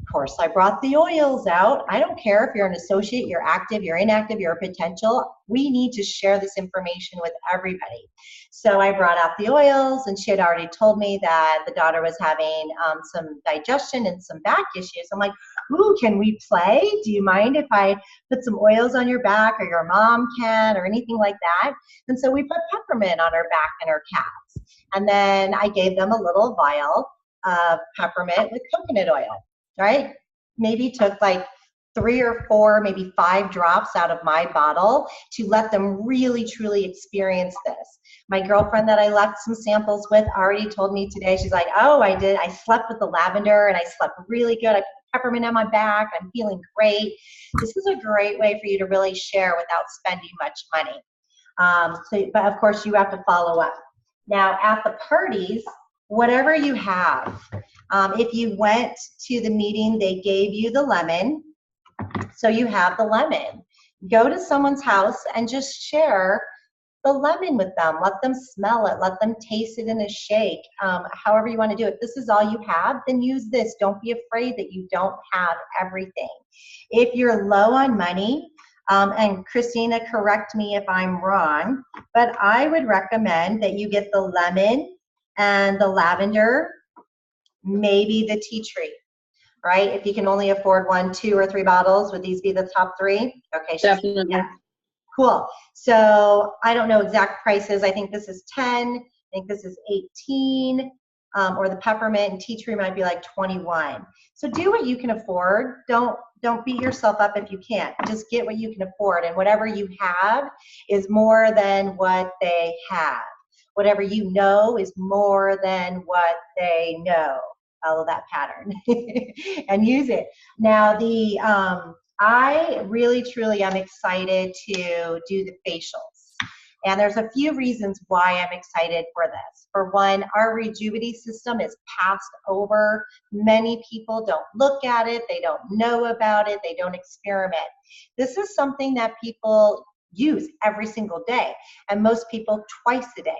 Of course, I brought the oils out. I don't care if you're an associate, you're active, you're inactive, you're a potential. We need to share this information with everybody. So I brought out the oils, and she had already told me that the daughter was having some digestion and some back issues. I'm like, ooh, can we play? Do you mind if I put some oils on your back, or your mom can, or anything like that? And so we put peppermint on her back and her calves. And then I gave them a little vial of peppermint with coconut oil. Right? Maybe took like 3 or 4, maybe 5 drops out of my bottle to let them really, truly experience this. My girlfriend that I left some samples with already told me today, she's like, oh, I slept with the lavender and I slept really good. I put peppermint on my back. I'm feeling great. This is a great way for you to really share without spending much money. But of course, you have to follow up. Now, at the parties, whatever you have, if you went to the meeting, they gave you the lemon, so you have the lemon. Go to someone's house and just share the lemon with them. Let them smell it. Let them taste it in a shake. However you want to do it. This is all you have, then use this. Don't be afraid that you don't have everything. If you're low on money, and Christina, correct me if I'm wrong, but I would recommend that you get the lemon and the lavender, maybe the tea tree, right? If you can only afford 1, 2, or 3 bottles, would these be the top 3? Okay. Definitely. Yeah. Cool. So I don't know exact prices. I think this is 10. I think this is 18. Or the peppermint and tea tree might be like 21. So do what you can afford. Don't beat yourself up if you can't. Just get what you can afford. And whatever you have is more than what they have. Whatever you know is more than what they know. Follow that pattern and use it. Now, I really, truly am excited to do the facials. And there's a few reasons why I'm excited for this. For one, our Rejuvenity system is passed over. Many people don't look at it. They don't know about it. They don't experiment. This is something that people use every single day, and most people twice a day.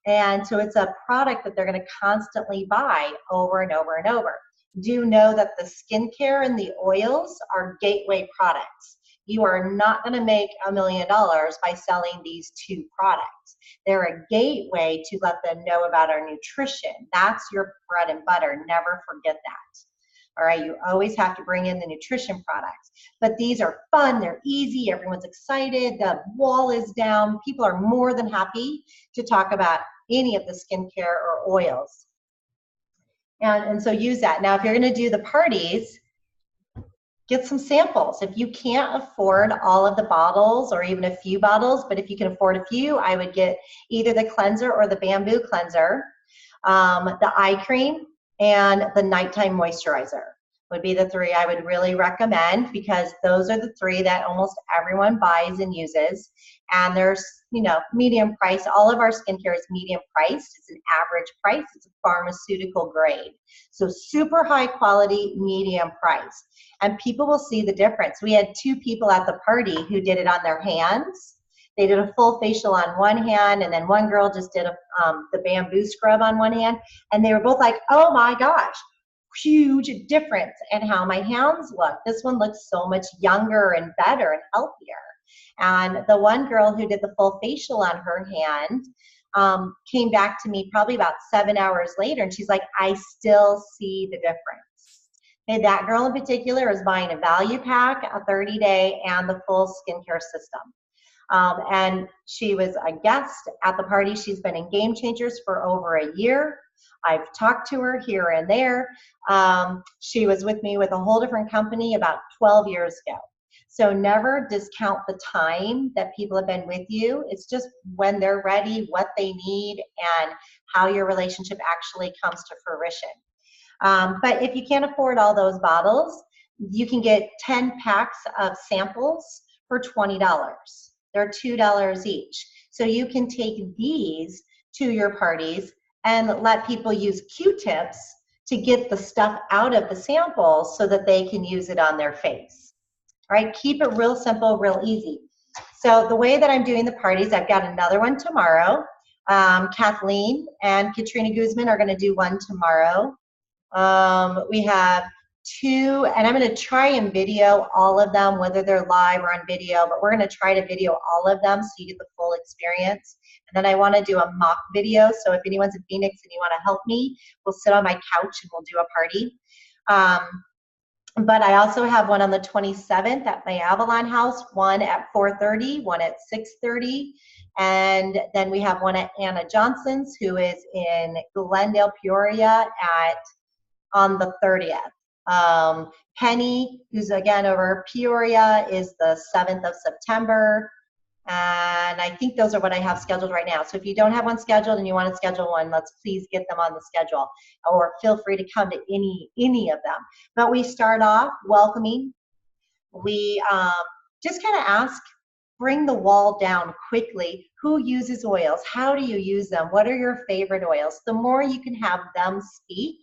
And so it's a product that they're going to constantly buy over and over and over. Do know that the skincare and the oils are gateway products. You are not going to make $1 million by selling these 2 products. They're a gateway to let them know about our nutrition. That's your bread and butter. Never forget that. All right, you always have to bring in the nutrition products. But these are fun, they're easy, everyone's excited, the wall is down. People are more than happy to talk about any of the skincare or oils. And so use that. Now, if you're gonna do the parties, get some samples. If you can't afford all of the bottles or even a few bottles, but if you can afford a few, I would get either the cleanser or the bamboo cleanser, the eye cream, and the nighttime moisturizer would be the 3 I would really recommend, because those are the 3 that almost everyone buys and uses. And there's, medium price. All of our skincare is medium priced. It's an average price. It's a pharmaceutical grade. So super high quality, medium price. And people will see the difference. We had 2 people at the party who did it on their hands. They did a full facial on one hand, and then one girl just did the bamboo scrub on one hand. And they were both like, oh my gosh, huge difference in how my hands look. This one looks so much younger and better and healthier. And the one girl who did the full facial on her hand came back to me probably about 7 hours later, and she's like, I still see the difference. And that girl in particular is buying a value pack, a 30-day, and the full skincare system. And she was a guest at the party. She's been in Game Changers for over a year. I've talked to her here and there. She was with me with a whole different company about 12 years ago. So never discount the time that people have been with you. It's just when they're ready, what they need, and how your relationship actually comes to fruition. But if you can't afford all those bottles, you can get 10 packs of samples for $20. They're $2 each. So you can take these to your parties and let people use Q-tips to get the stuff out of the samples so that they can use it on their face. All right, keep it real simple, real easy. So the way that I'm doing the parties, I've got another one tomorrow. Kathleen and Katrina Guzman are going to do one tomorrow. We have 2, and I'm going to try and video all of them, whether they're live or on video, but we're going to try to video all of them so you get the full experience. And then I want to do a mock video, so if anyone's in Phoenix and you want to help me, we'll sit on my couch and we'll do a party. But I also have one on the 27th at my Avalon house, one at 4:30, one at 6:30, and then we have one at Anna Johnson's, who is in Glendale, Peoria, on the 30th. Penny, who's again over Peoria, is the 7th of September. And I think those are what I have scheduled right now. So if you don't have one scheduled and you want to schedule one, let's please get them on the schedule, or feel free to come to any of them. But we start off welcoming. We just kind of ask, bring the wall down quickly. Who uses oils? How do you use them? What are your favorite oils? The more you can have them speak,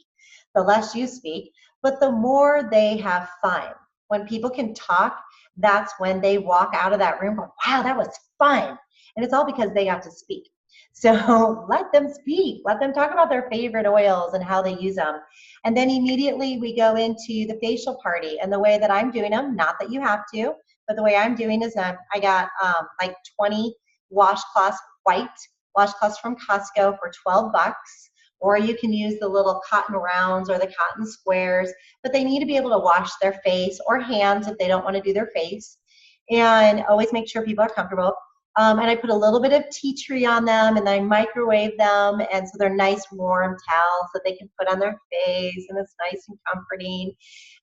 the less you speak, but the more they have fun. When people can talk, that's when they walk out of that room going, wow, that was fun. And it's all because they got to speak. So let them speak. Let them talk about their favorite oils and how they use them. And then immediately we go into the facial party. And the way that I'm doing them, not that you have to, but the way I'm doing is I got like 20 washcloths, white washcloths from Costco for $12. Or you can use the little cotton rounds or the cotton squares, but they need to be able to wash their face or hands if they don't want to do their face. And always make sure people are comfortable. And I put a little bit of tea tree on them, and then I microwave them, and so they're nice warm towels that they can put on their face, and it's nice and comforting.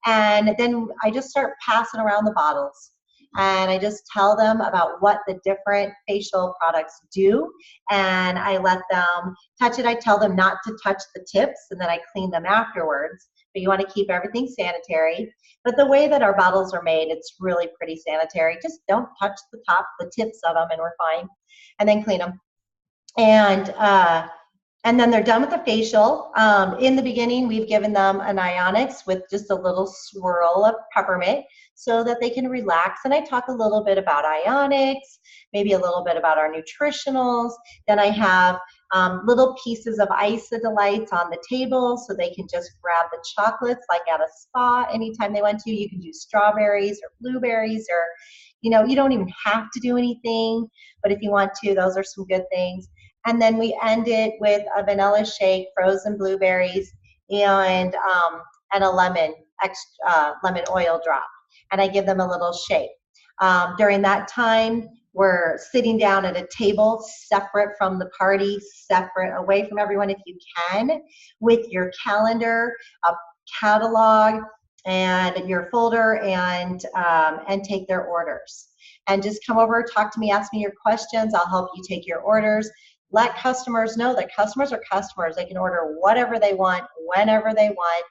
And then I just start passing around the bottles. And I just tell them about what the different facial products do, and I let them touch it. I tell them not to touch the tips, and then I clean them afterwards. But you want to keep everything sanitary. But the way that our bottles are made, it's really pretty sanitary. Just don't touch the top, the tips of them, and we're fine. And then clean them. And then they're done with the facial. In the beginning, we've given them an ionics with just a little swirl of peppermint so that they can relax. And I talk a little bit about ionics, maybe a little bit about our nutritionals. Then I have little pieces of Iso-Delights on the table so they can just grab the chocolates like at a spa anytime they want to. You can do strawberries or blueberries, or, you know, you don't even have to do anything, but if you want to, those are some good things. And then we end it with a vanilla shake, frozen blueberries, and a lemon oil drop. And I give them a little shake. During that time, we're sitting down at a table separate from the party, separate, away from everyone if you can, with your calendar, a catalog, and your folder, and take their orders. And just come over, talk to me, ask me your questions. I'll help you take your orders. Let customers know that customers are customers. They can order whatever they want, whenever they want.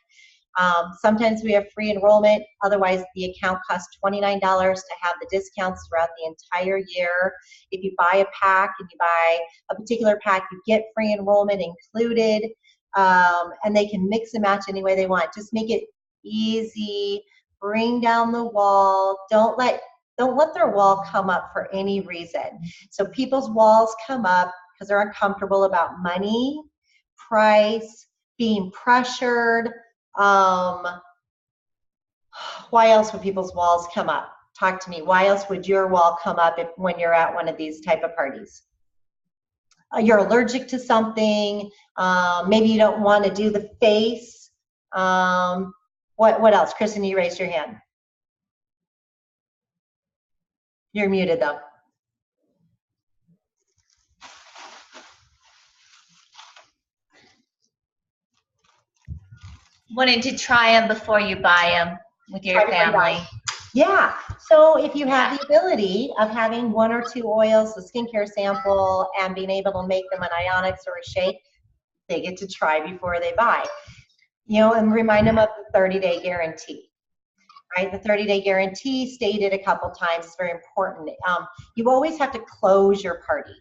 Sometimes we have free enrollment. Otherwise, the account costs $29 to have the discounts throughout the entire year. If you buy a pack and you buy a particular pack, you get free enrollment included. And they can mix and match any way they want. Just make it easy. Bring down the wall. Don't let their wall come up for any reason. So people's walls come up because they're uncomfortable about money, price, being pressured. Why else would people's walls come up? Talk to me. Why else would your wall come up when you're at one of these type of parties? You're allergic to something. Maybe you don't want to do the face. What else? Kristen, you raised your hand. You're muted though. Wanting to try them before you buy them with your family. Yeah. So if you have the ability of having 1 or 2 oils, a skincare sample, and being able to make them an ionics or a shake, they get to try before they buy. You know, and remind them of the 30-day guarantee, right? The 30-day guarantee stated a couple times is very important. You always have to close your parties.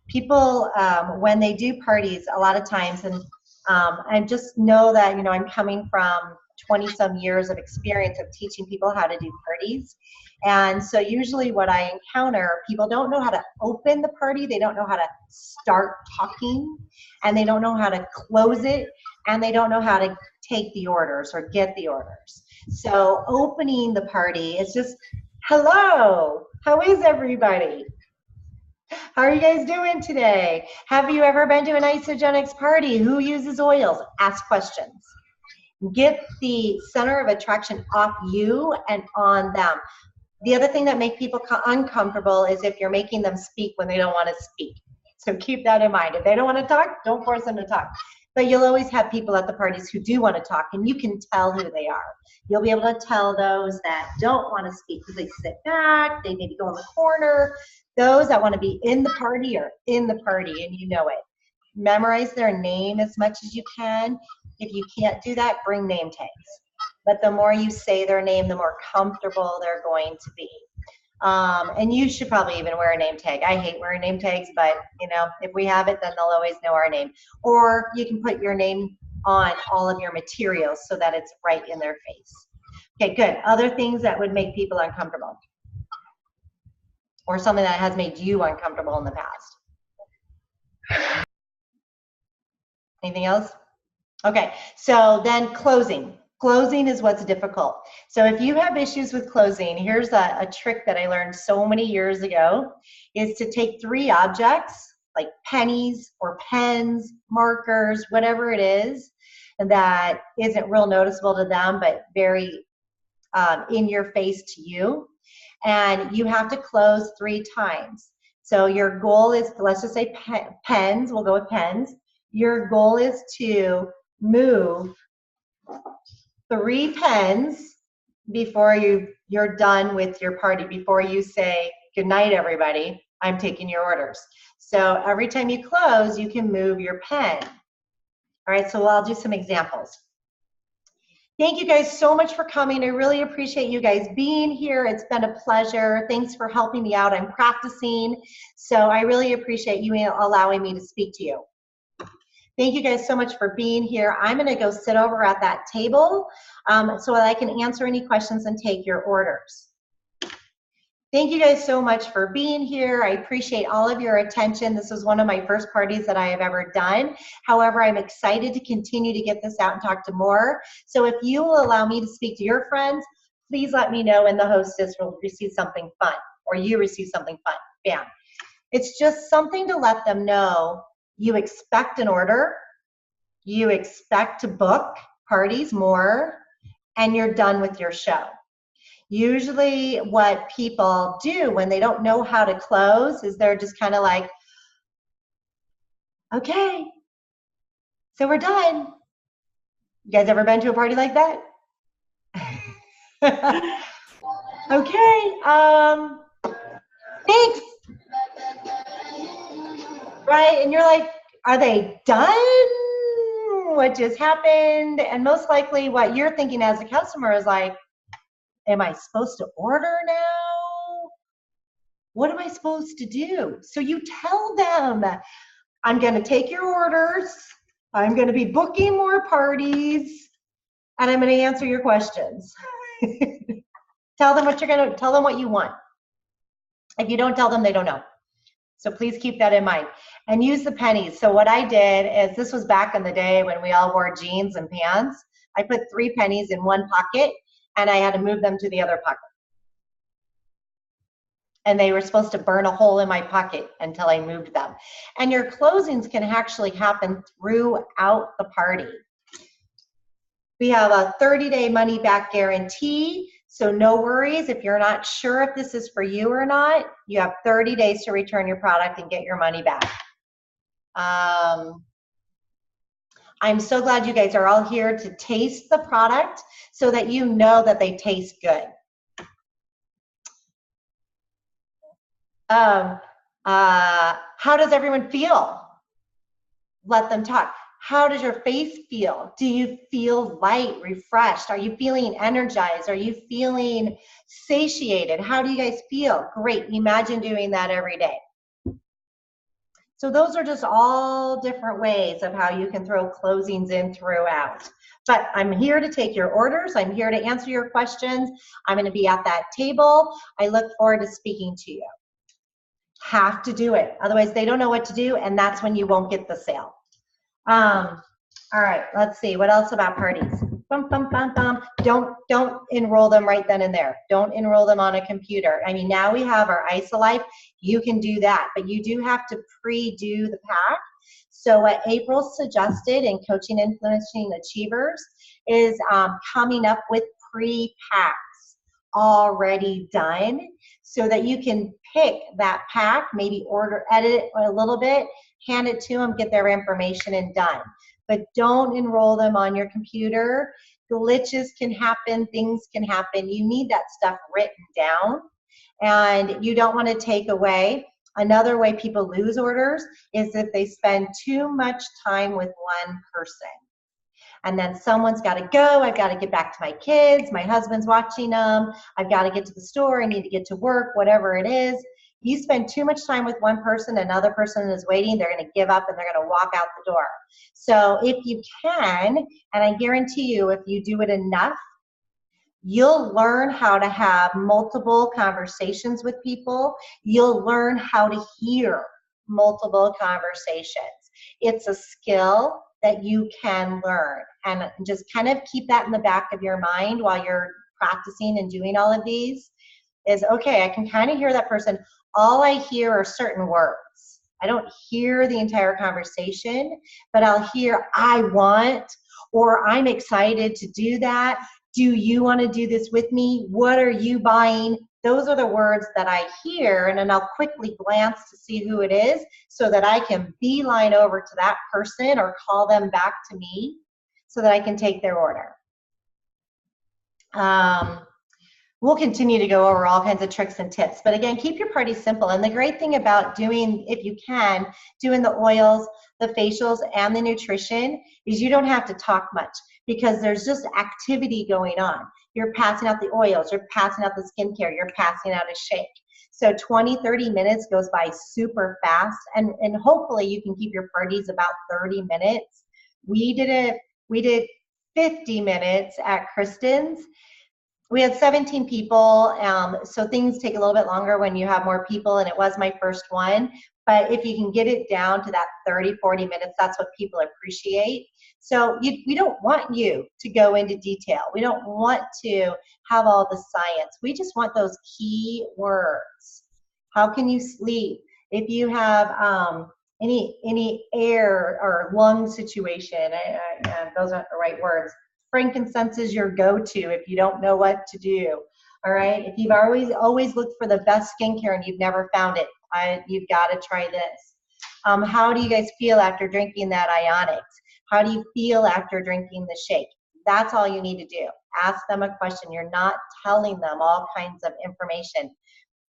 People, when they do parties, a lot of times, and just know that, you know, I'm coming from 20-some years of experience of teaching people how to do parties. And so usually what I encounter, people don't know how to open the party, they don't know how to start talking, and they don't know how to close it, and they don't know how to take the orders or get the orders. So opening the party is just, hello, how is everybody? How are you guys doing today? Have you ever been to an Isogenics party? Who uses oils? Ask questions. Get the center of attraction off you and on them. The other thing that makes people uncomfortable is if you're making them speak when they don't want to speak. So keep that in mind. If they don't want to talk, don't force them to talk. But you'll always have people at the parties who do want to talk, and you can tell who they are. You'll be able to tell those that don't want to speak because they sit back, they maybe go in the corner. Those that want to be in the party are in the party, and you know it. Memorize their name as much as you can. If you can't do that, bring name tags. But the more you say their name, the more comfortable they're going to be. And you should probably even wear a name tag. I hate wearing name tags, but you know, if we have it, then they'll always know our name. Or you can put your name on all of your materials so that it's right in their face. Okay, good. Other things that would make people uncomfortable, or something that has made you uncomfortable in the past. Anything else? Okay, so then closing. Closing is what's difficult. So if you have issues with closing, here's a trick that I learned so many years ago, is to take 3 objects, like pennies or pens, markers, whatever it is, that isn't real noticeable to them, but very in your face to you. And you have to close 3 times. So your goal is, let's just say pens, we'll go with pens. Your goal is to move 3 pens before you're done with your party, before you say, good night, everybody, I'm taking your orders. So every time you close, you can move your pen. All right, so I'll do some examples. Thank you guys so much for coming. I really appreciate you guys being here. It's been a pleasure. Thanks for helping me out. I'm practicing, so I really appreciate you allowing me to speak to you. Thank you guys so much for being here. I'm going to go sit over at that table so that I can answer any questions and take your orders. Thank you guys so much for being here. I appreciate all of your attention. This is one of my first parties that I have ever done. However, I'm excited to continue to get this out and talk to more. So if you will allow me to speak to your friends, please let me know, and the hostess will receive something fun, or you receive something fun. Bam. It's just something to let them know you expect an order, you expect to book parties more, and you're done with your show. Usually what people do when they don't know how to close is they're just kind of like, okay, so we're done. You guys ever been to a party like that? Okay, thanks. Right, and you're like, are they done? What just happened? And most likely what you're thinking as a customer is like, am I supposed to order now? What am I supposed to do? So you tell them, I'm going to take your orders, I'm going to be booking more parties, and I'm going to answer your questions. Tell them what you're going to, tell them what you want. If you don't tell them, they don't know. So please keep that in mind. And use the pennies. So what I did is, this was back in the day when we all wore jeans and pants. I put 3 pennies in one pocket, and I had to move them to the other pocket. And they were supposed to burn a hole in my pocket until I moved them. And your closings can actually happen throughout the party. We have a 30-day money-back guarantee. So no worries, if you're not sure if this is for you or not, you have 30 days to return your product and get your money back. I'm so glad you guys are all here to taste the product so that you know that they taste good. How does everyone feel? Let them talk. How does your face feel? Do you feel light, refreshed? Are you feeling energized? Are you feeling satiated? How do you guys feel? Great. Imagine doing that every day. So those are just all different ways of how you can throw closings in throughout. But I'm here to take your orders. I'm here to answer your questions. I'm going to be at that table. I look forward to speaking to you. Have to do it. Otherwise, they don't know what to do, and that's when you won't get the sale. All right, let's see. What else about parties? Bum, bum, bum, bum. Don't enroll them right then and there. Don't enroll them on a computer. I mean, now we have our ISOLife. You can do that, but you do have to pre-do the pack. So what April suggested in Coaching Influencing Achievers is coming up with pre-packs already done so that you can pick that pack, maybe edit it a little bit, hand it to them, get their information and done. But don't enroll them on your computer. Glitches can happen, things can happen. You need that stuff written down, and you don't want to take away. Another way people lose orders is if they spend too much time with one person. And then someone's got to go. I've got to get back to my kids. My husband's watching them. I've got to get to the store. I need to get to work, whatever it is. You spend too much time with one person, another person is waiting, they're going to give up and they're going to walk out the door. So if you can, and I guarantee you if you do it enough, you'll learn how to have multiple conversations with people. You'll learn how to hear multiple conversations. It's a skill that you can learn, and just kind of keep that in the back of your mind while you're practicing and doing all of these is, okay, I can kind of hear that person. All I hear are certain words. I don't hear the entire conversation, but I'll hear I want, or I'm excited to do that. Do you want to do this with me? What are you buying? Those are the words that I hear, and then I'll quickly glance to see who it is so that I can beeline over to that person or call them back to me so that I can take their order. We'll continue to go over all kinds of tricks and tips, but again, keep your party simple. And the great thing about doing, if you can, doing the oils, the facials, and the nutrition is you don't have to talk much because there's just activity going on. You're passing out the oils, you're passing out the skincare, you're passing out a shake. So 20, 30 minutes goes by super fast, and hopefully you can keep your parties about 30 minutes. We did 50 minutes at Kristen's. We had 17 people, so things take a little bit longer when you have more people, and it was my first one. But if you can get it down to that 30, 40 minutes, that's what people appreciate. So we don't want you to go into detail. We don't want to have all the science. We just want those key words. How can you sleep? If you have any air or lung situation, those aren't the right words. Frankincense is your go-to if you don't know what to do. All right. If you've always looked for the best skincare and you've never found it, you've got to try this. How do you guys feel after drinking that Ionics? How do you feel after drinking the shake? That's all you need to do. Ask them a question. You're not telling them all kinds of information.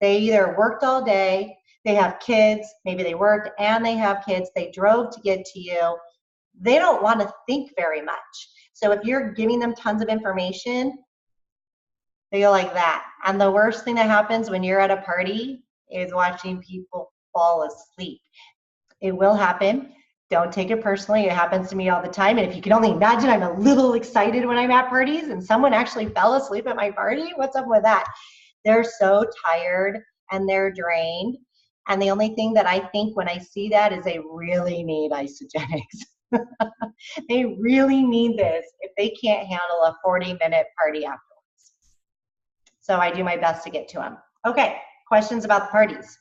They either worked all day, they have kids, maybe they worked and they have kids, they drove to get to you. They don't want to think very much. So if you're giving them tons of information, they go like that. And the worst thing that happens when you're at a party is watching people fall asleep. It will happen. Don't take it personally. It happens to me all the time. And if you can only imagine, I'm a little excited when I'm at parties and someone actually fell asleep at my party. What's up with that? They're so tired and they're drained. And the only thing that I think when I see that is they really need isogenics. They really need this if they can't handle a 40-minute party afterwards. So I do my best to get to them. Okay, questions about the parties?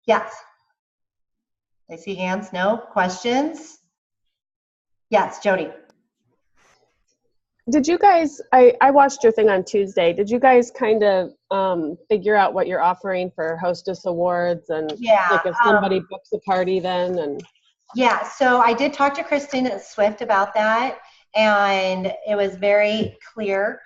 Yes. I see hands. No questions? Yes, Jody. Did you guys, I watched your thing on Tuesday. Did you guys kind of figure out what you're offering for Hostess Awards and like if somebody books a party then? And yeah, so I did talk to Kristen Swift about that, and it was very clear.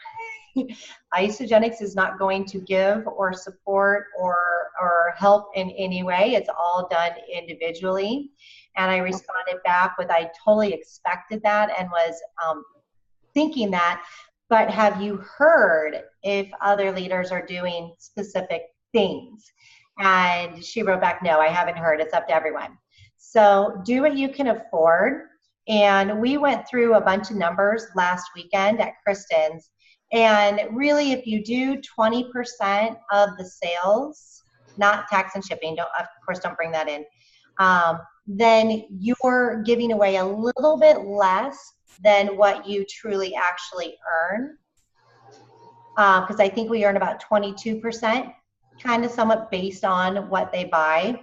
Isogenics is not going to give or support or help in any way. It's all done individually. And I responded back with, I totally expected that and was thinking that, but have you heard if other leaders are doing specific things? And she wrote back, no, I haven't heard. It's up to everyone. So do what you can afford. And we went through a bunch of numbers last weekend at Kristen's. And really, if you do 20% of the sales, not tax and shipping, of course, don't bring that in, then you're giving away a little bit less than what you truly actually earn. Because I think we earn about 22%, kind of somewhat based on what they buy.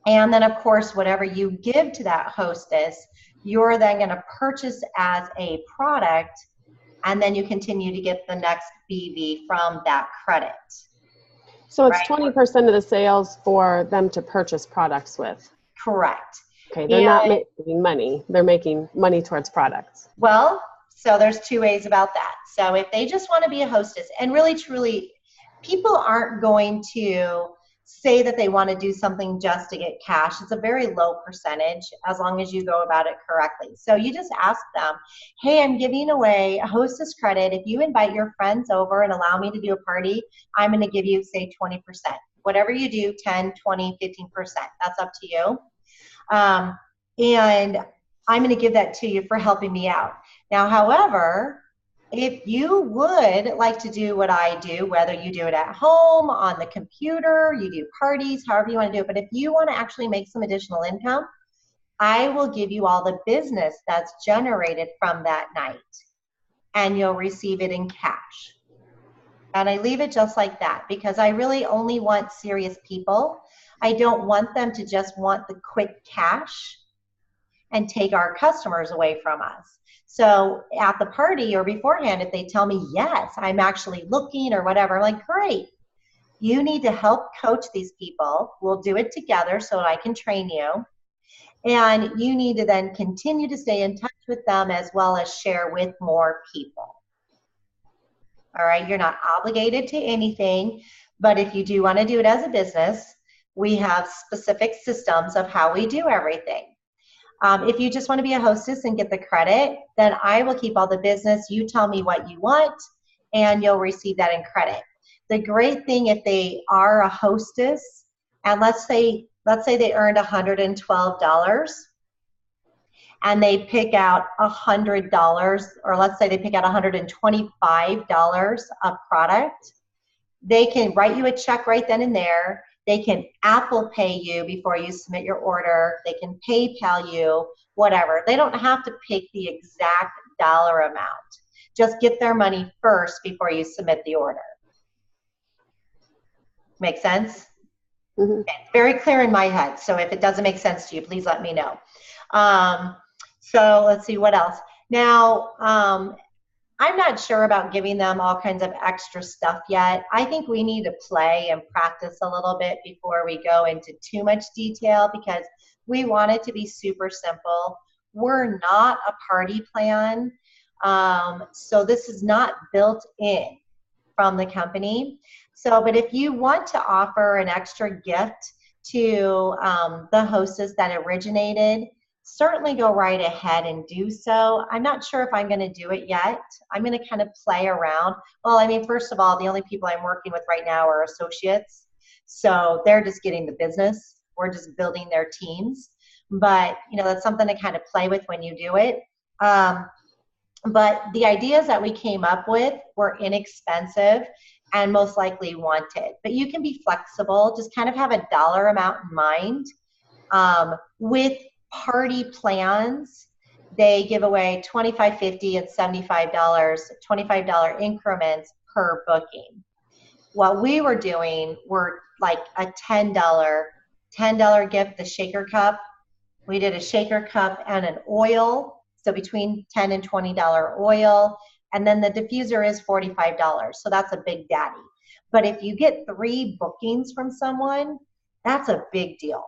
And then, of course, whatever you give to that hostess, you're then going to purchase as a product, and then you continue to get the next BV from that credit. So it's right? 20% of the sales for them to purchase products with. Correct. Okay, they're not making money. They're making money towards products. Well, so there's two ways about that. So if they just want to be a hostess, and really, truly, people aren't going to say that they want to do something just to get cash. It's a very low percentage as long as you go about it correctly. So you just ask them, hey, I'm giving away a hostess credit. If you invite your friends over and allow me to do a party, I'm going to give you, say, 20%. Whatever you do, 10, 20, 15%. That's up to you. And I'm going to give that to you for helping me out. Now, however, if you would like to do what I do, whether you do it at home, on the computer, you do parties, however you want to do it, but if you want to actually make some additional income, I will give you all the business that's generated from that night, and you'll receive it in cash. And I leave it just like that because I really only want serious people. I don't want them to just want the quick cash and take our customers away from us. So at the party or beforehand, if they tell me, yes, I'm actually looking or whatever, I'm like, great. You need to help coach these people. We'll do it together so I can train you. And you need to then continue to stay in touch with them as well as share with more people. All right, you're not obligated to anything, but if you do want to do it as a business, we have specific systems of how we do everything. If you just want to be a hostess and get the credit, then I will keep all the business. You tell me what you want, and you'll receive that in credit. The great thing, if they are a hostess, and let's say they earned $112, and they pick out $100, or let's say they pick out $125 of product, they can write you a check right then and there. They can Apple Pay you before you submit your order. They can PayPal you, whatever. They don't have to pick the exact dollar amount. Just get their money first before you submit the order. Make sense? Mm-hmm. Okay, very clear in my head. So if it doesn't make sense to you, please let me know. So let's see what else. Now, I'm not sure about giving them all kinds of extra stuff yet. I think we need to play and practice a little bit before we go into too much detail because we want it to be super simple. We're not a party plan, so this is not built in from the company. So, but if you want to offer an extra gift to the hostess that originated, certainly go right ahead and do so. I'm not sure if I'm going to do it yet. I'm going to kind of play around. Well, I mean, first of all, the only people I'm working with right now are associates. So they're just getting the business. We're just building their teams. But, you know, that's something to kind of play with when you do it. But the ideas that we came up with were inexpensive and most likely wanted. But you can be flexible. Just kind of have a dollar amount in mind. With party plans, they give away $25, $50, and $75, $25 increments per booking. What we were doing were like a $10 gift, the shaker cup. We did a shaker cup and an oil, so between $10 and $20 oil, and then the diffuser is $45. So that's a big daddy. But if you get 3 bookings from someone, that's a big deal.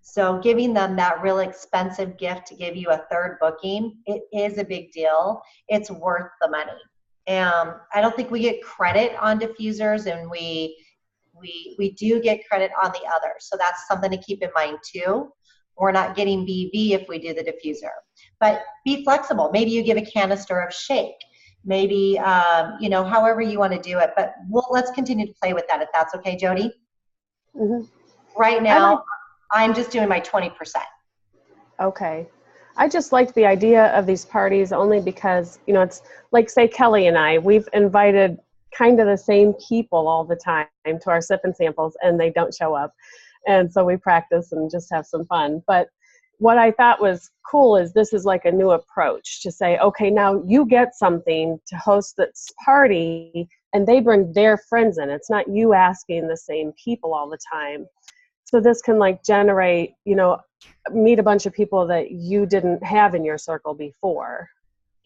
So giving them that real expensive gift to give you a 3rd booking, it is a big deal. It's worth the money. I don't think we get credit on diffusers, and we do get credit on the others. So that's something to keep in mind too. We're not getting BV if we do the diffuser. But be flexible. Maybe you give a canister of shake. Maybe, you know, however you want to do it. But let's continue to play with that if that's okay, Jody. Mm-hmm. Right now, I'm just doing my 20%. Okay. I just like the idea of these parties only because, you know, it's like, say, Kelly and I, we've invited kind of the same people all the time to our sip and samples, and they don't show up. And so we practice and just have some fun. But what I thought was cool is this is like a new approach to say, okay, now you get something to host this party, and they bring their friends in. It's not you asking the same people all the time. So this can like generate, you know, meet a bunch of people that you didn't have in your circle before.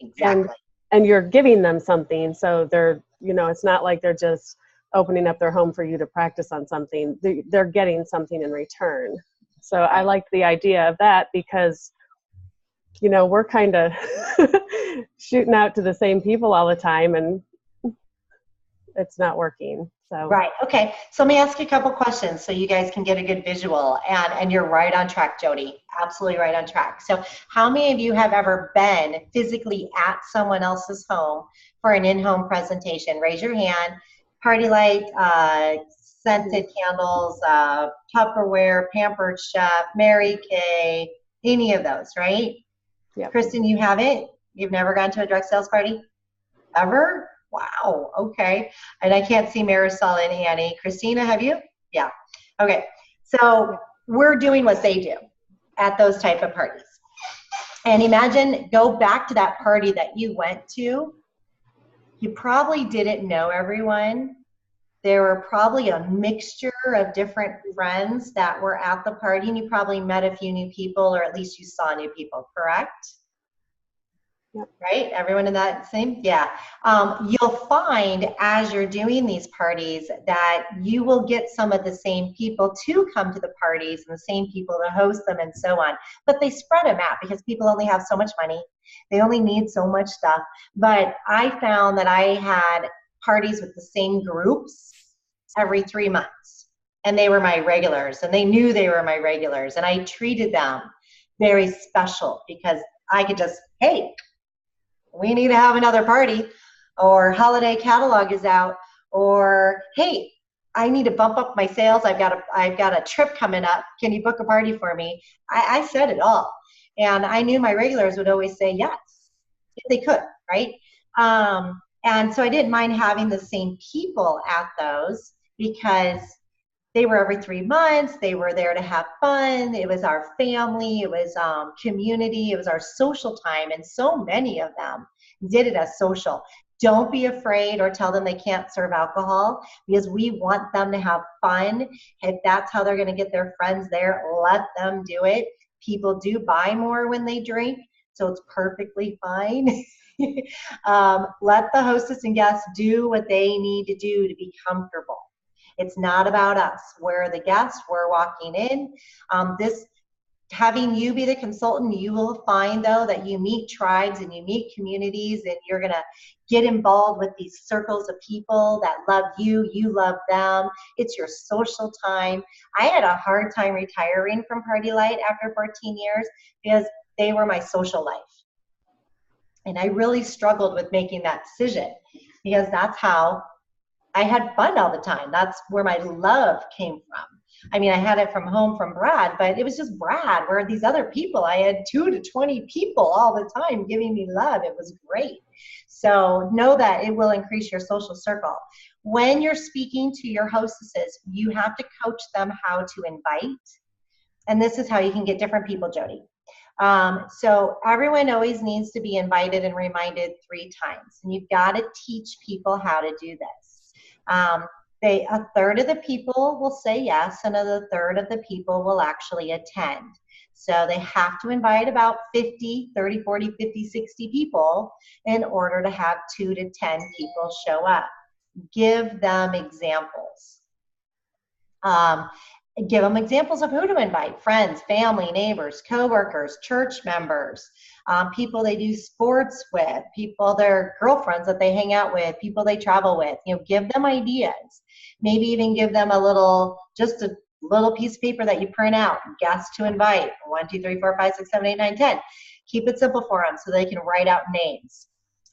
Exactly. And you're giving them something. So they're, you know, it's not like they're just opening up their home for you to practice on something. They're getting something in return. So I like the idea of that because, you know, we're kind of shooting out to the same people all the time, and it's not working. So. Right. Okay. So let me ask you a couple questions so you guys can get a good visual. And you're right on track, Jody. Absolutely right on track. So how many of you have ever been physically at someone else's home for an in-home presentation? Raise your hand. Party light, scented candles, Tupperware, Pampered Chef, Mary Kay, any of those, right? Yeah. Kristen, you haven't? You've never gone to a direct sales party? Ever? Wow. Okay. And I can't see Marisol and Annie. Christina, have you? Yeah. Okay. So we're doing what they do at those type of parties. And imagine, go back to that party that you went to. You probably didn't know everyone. There were probably a mixture of different friends that were at the party, and you probably met a few new people, or at least you saw new people, correct? Yep. Right? Everyone in that same? Yeah. You'll find as you're doing these parties that you will get some of the same people to come to the parties and the same people to host them and so on. But they spread them out because people only have so much money. They only need so much stuff. But I found that I had parties with the same groups every 3 months. And they were my regulars, and they knew they were my regulars. And I treated them very special because I could just, hey, we need to have another party, or holiday catalog is out, or hey, I need to bump up my sales. I've got a trip coming up. Can you book a party for me? I said it all. And I knew my regulars would always say yes, if they could, right? And so I didn't mind having the same people at those because they were every 3 months. They were there to have fun. It was our family. It was community. It was our social time. And so many of them did it as social. Don't be afraid or tell them they can't serve alcohol, because we want them to have fun. If that's how they're going to get their friends there, let them do it. People do buy more when they drink, so it's perfectly fine. Let the hostess and guests do what they need to do to be comfortable. It's not about us. We're the guests. We're walking in. Having you be the consultant, you will find, though, that you meet tribes and you meet communities, and you're going to get involved with these circles of people that love you. You love them. It's your social time. I had a hard time retiring from Party Light after 14 years because they were my social life. And I really struggled with making that decision because that's how I had fun all the time. That's where my love came from. I mean, I had it from home from Brad, but it was just Brad. Where these other people, I had 2 to 20 people all the time giving me love. It was great. So know that it will increase your social circle. When you're speaking to your hostesses, you have to coach them how to invite. And this is how you can get different people, Jody. So everyone always needs to be invited and reminded 3 times. And you've got to teach people how to do this. A third of the people will say yes, and a third of the people will actually attend. So they have to invite about 50, 30, 40, 50, 60 people in order to have 2 to 10 people show up. Give them examples. Give them examples of who to invite: friends, family, neighbors, coworkers, church members. people they do sports with, people, their girlfriends that they hang out with, people they travel with. Give them ideas. Maybe even give them just a little piece of paper that you print out, guests to invite, 1, 2, 3, 4, 5, 6, 7, 8, 9, 10. Keep it simple for them so they can write out names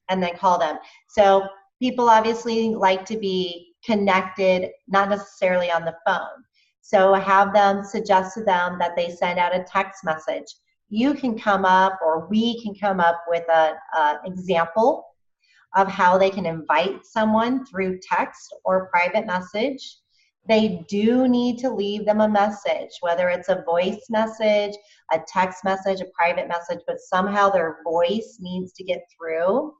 and then call them. So people obviously like to be connected, not necessarily on the phone. So have them suggest to them that they send out a text message. You can come up, or we can come up with an example of how they can invite someone through text or private message. They do need to leave them a message, whether it's a voice message, a text message, a private message, but somehow their voice needs to get through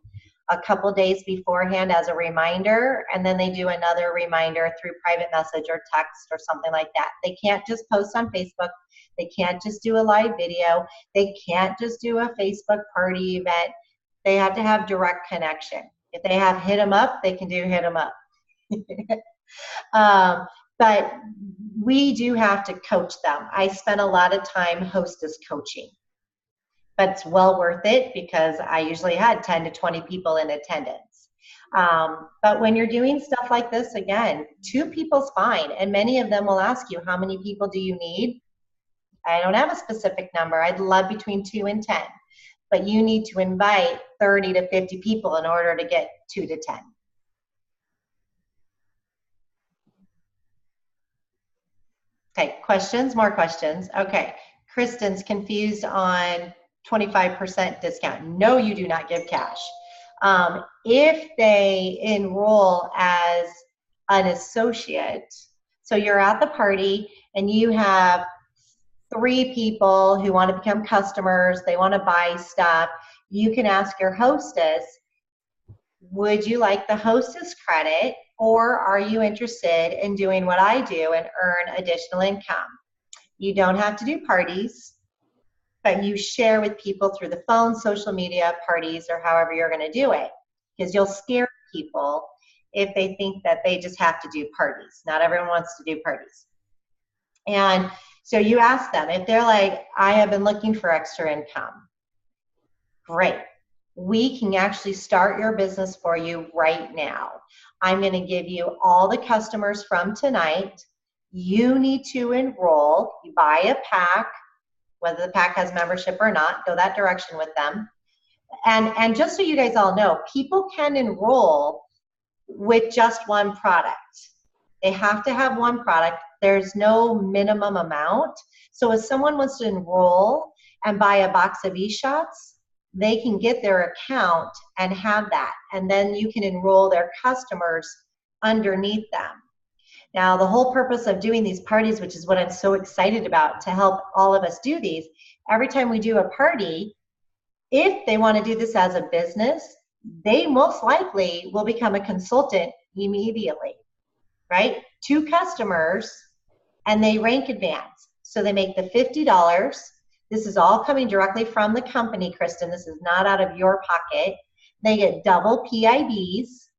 a couple days beforehand as a reminder, and then they do another reminder through private message or text or something like that. They can't just post on Facebook. They can't just do a live video. They can't just do a Facebook party event. They have to have direct connection. If they have hit them up, they can do hit them up. But we do have to coach them. I spent a lot of time hostess coaching, but it's well worth it because I usually had 10 to 20 people in attendance. But when you're doing stuff like this, again, 2 people's fine. And many of them will ask you, how many people do you need? I don't have a specific number. I'd love between 2 and 10. But you need to invite 30 to 50 people in order to get 2 to 10. Okay, questions? More questions? Okay, Kristen's confused on 25% discount. No, you do not give cash. If they enroll as an associate, so you're at the party and you have 3 people who want to become customers, they want to buy stuff, you can ask your hostess, would you like the hostess credit, or are you interested in doing what I do and earn additional income? You don't have to do parties, but you share with people through the phone, social media, parties, or however you're going to do it, because you'll scare people if they think that they just have to do parties. Not everyone wants to do parties. And so you ask them, if they're like, I have been looking for extra income, great. We can actually start your business for you right now. I'm going to give you all the customers from tonight. You need to enroll. You buy a pack, whether the pack has membership or not, go that direction with them. And just so you guys all know, people can enroll with just one product. They have to have one product. There's no minimum amount. So if someone wants to enroll and buy a box of e-shots, they can get their account and have that. And then you can enroll their customers underneath them. Now, the whole purpose of doing these parties, which is what I'm so excited about to help all of us do these, every time we do a party, if they want to do this as a business, they most likely will become a consultant immediately, right? 2 customers, and they rank advance. So they make the $50. This is all coming directly from the company, Kristen. This is not out of your pocket. They get double PIBs.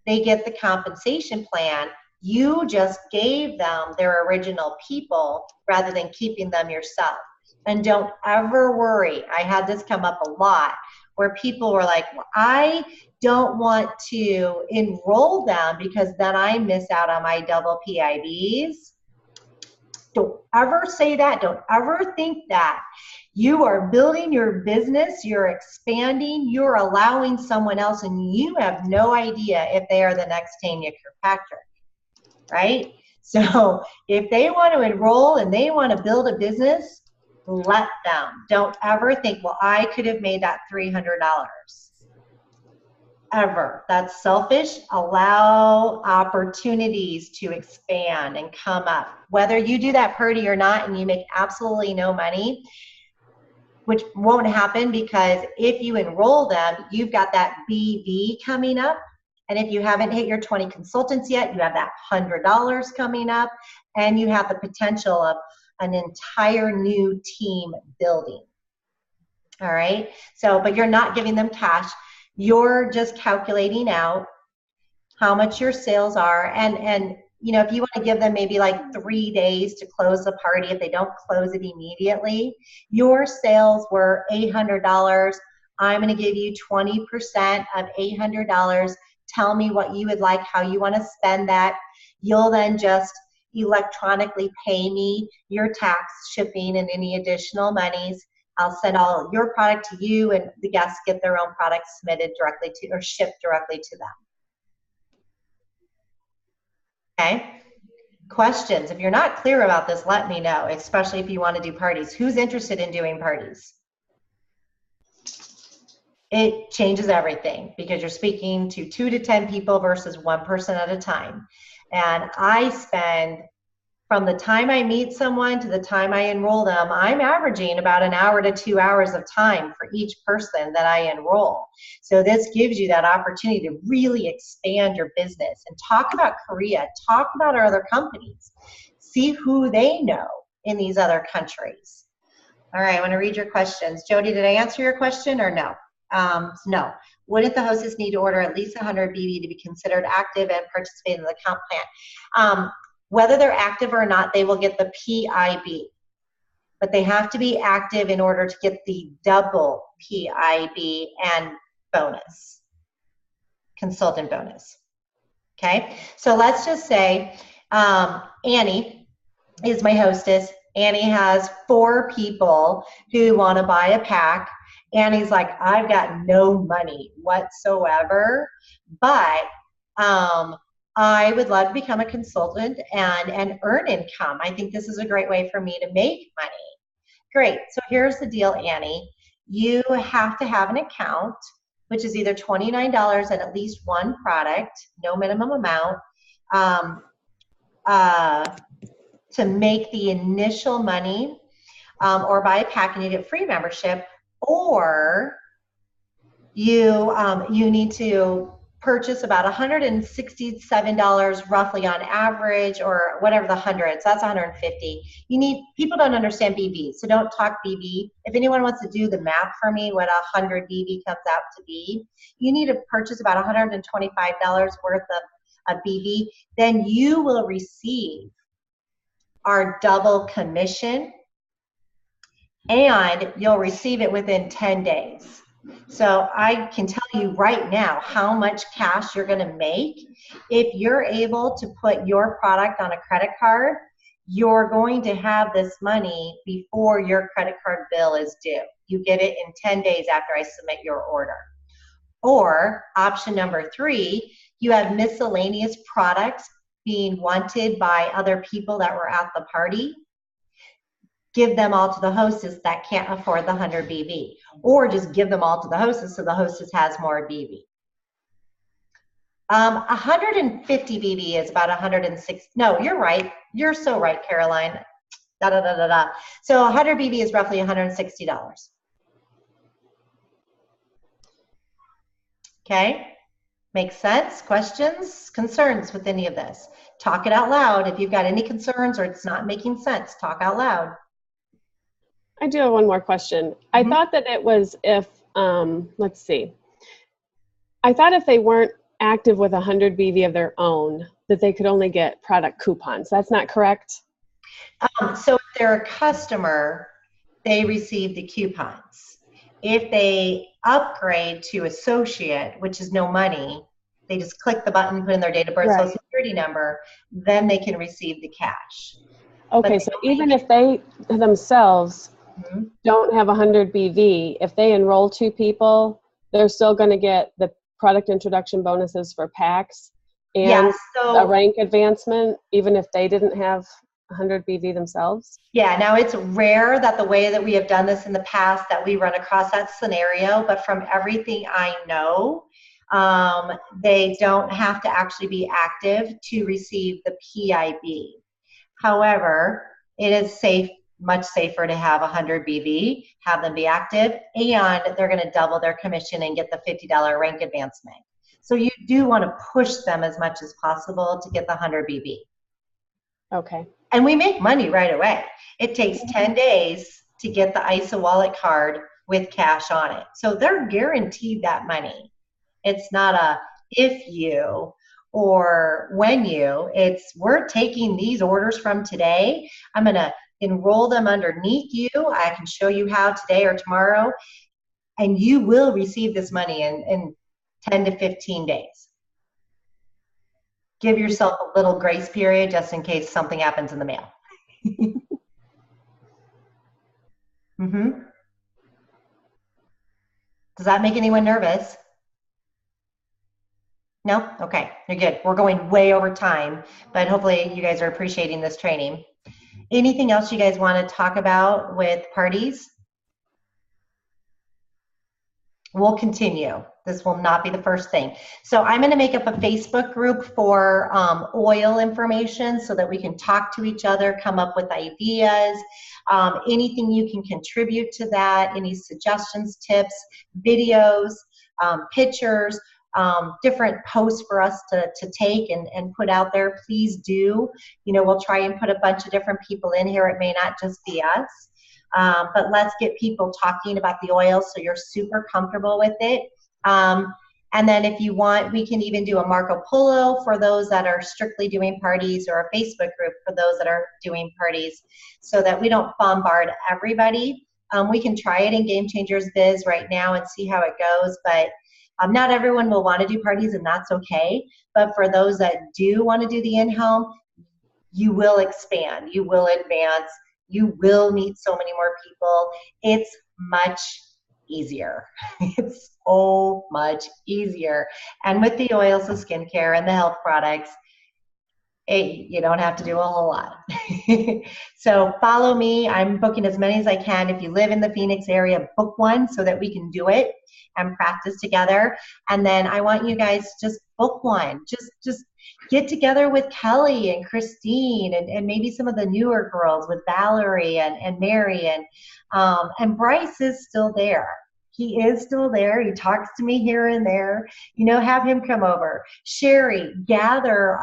They get the compensation plan. You just gave them their original people rather than keeping them yourself. And don't ever worry. I had this come up a lot where people were like, well, I don't want to enroll them because then I miss out on my double PIBs. Don't ever say that. Don't ever think that. You are building your business, you're expanding, you're allowing someone else, and you have no idea if they are the next Tanya Kirkpatrick, right? So if they want to enroll and they want to build a business, let them. Don't ever think, well, I could have made that $300. Ever. That's selfish. Allow opportunities to expand and come up. Whether you do that party or not and you make absolutely no money, which won't happen because if you enroll them, you've got that BV coming up. And if you haven't hit your 20 consultants yet, you have that $100 coming up, and you have the potential of an entire new team building. All right. So, but you're not giving them cash. You're just calculating out how much your sales are. And if you want to give them maybe like 3 days to close the party, if they don't close it immediately, your sales were $800. I'm going to give you 20% of $800. Tell me what you would like, how you want to spend that. You'll then just electronically pay me your tax, shipping, and any additional monies. I'll send all your product to you, and the guests get their own product submitted directly to or shipped directly to them. Okay? Questions? If you're not clear about this, let me know, especially if you want to do parties. Who's interested in doing parties? It changes everything because you're speaking to 2 to 10 people versus 1 person at a time. And I spend, from the time I meet someone to the time I enroll them, I'm averaging about an hour to 2 hours of time for each person that I enroll. So this gives you that opportunity to really expand your business and talk about Korea, talk about our other companies, see who they know in these other countries. All right, I want to read your questions. Jody, did I answer your question or no? No. Wouldn't the hostess need to order at least 100 BB to be considered active and participate in the comp plan? Whether they're active or not, they will get the PIB. But they have to be active in order to get the double PIB and bonus, consultant bonus. Okay? So let's just say Annie is my hostess. Annie has 4 people who want to buy a pack. Annie's like, I've got no money whatsoever, but I would love to become a consultant and earn income. I think this is a great way for me to make money. Great. So here's the deal, Annie. You have to have an account, which is either $29 and at least 1 product, no minimum amount, to make the initial money, or buy a pack and you get free membership, or you need to purchase about $167 roughly on average, or whatever the hundreds, that's 150. People don't understand BB, so don't talk BB. If anyone wants to do the math for me, what 100 BB comes out to be, you need to purchase about $125 worth of BB. Then you will receive our double commission, and you'll receive it within 10 days. So I can tell you right now how much cash you're going to make. If you're able to put your product on a credit card, you're going to have this money before your credit card bill is due. You get it in 10 days after I submit your order. Or option number 3, you have miscellaneous products being wanted by other people that were at the party. Give them all to the hostess that can't afford the 100 BB, or just give them all to the hostess so the hostess has more BB. 150 BB is about 106. No, you're right. You're so right, Caroline. So 100 BB is roughly $160. Okay, makes sense? Questions, concerns with any of this? Talk it out loud. If you've got any concerns or it's not making sense, talk out loud. I do have one more question. I thought that it was if, let's see. I thought if they weren't active with 100 BV of their own, that they could only get product coupons. That's not correct? So if they're a customer, they receive the coupons. If they upgrade to associate, which is no money, they just click the button, put in their date of birth, Right. social security number, then they can receive the cash. Okay, so even if they themselves don't have 100 BV, if they enroll 2 people, they're still going to get the product introduction bonuses for packs and a rank advancement, even if they didn't have 100 BV themselves? Yeah, now it's rare that the way that we have done this in the past that we run across that scenario, but from everything I know, they don't have to actually be active to receive the PIB. However, it is safe, much safer to have 100 BV, have them be active, and they're going to double their commission and get the $50 rank advancement. So you do want to push them as much as possible to get the 100 BV. Okay. And we make money right away. It takes 10 days to get the ISA wallet card with cash on it. So they're guaranteed that money. It's not a if you, or when you. It's we're taking these orders from today. I'm going to enroll them underneath you. I can show you how today or tomorrow, and you will receive this money in 10 to 15 days. Give yourself a little grace period just in case something happens in the mail. Does that make anyone nervous? No? Okay, you're good. We're going way over time, but hopefully you guys are appreciating this training. Anything else you guys want to talk about with parties? We'll continue. This will not be the first thing. So I'm going to make up a Facebook group for oil information so that we can talk to each other, come up with ideas, anything you can contribute to that, any suggestions, tips, videos, pictures, different posts for us to take and put out there. Please do. You know, we'll try and put a bunch of different people in here. It may not just be us. But let's get people talking about the oil so you're super comfortable with it. And then if you want, we can even do a Marco Polo for those that are strictly doing parties, or a Facebook group for those that are doing parties, so that we don't bombard everybody. We can try it in Game Changers Biz right now and see how it goes, but not everyone will want to do parties, and that's okay. But for those that do want to do the in-home, you will expand, you will advance, you will meet so many more people. It's much easier. It's so much easier. And with the oils, the skincare, and the health products, you don't have to do a whole lot. So follow me. I'm booking as many as I can. If you live in the Phoenix area, book one so that we can do it and practice together. And then I want you guys to just book one. Just get together with Kelly and Christine and maybe some of the newer girls with Valerie and Mary and Bryce is still there. He is still there. He talks to me here and there. You know, have him come over. Sherry, gather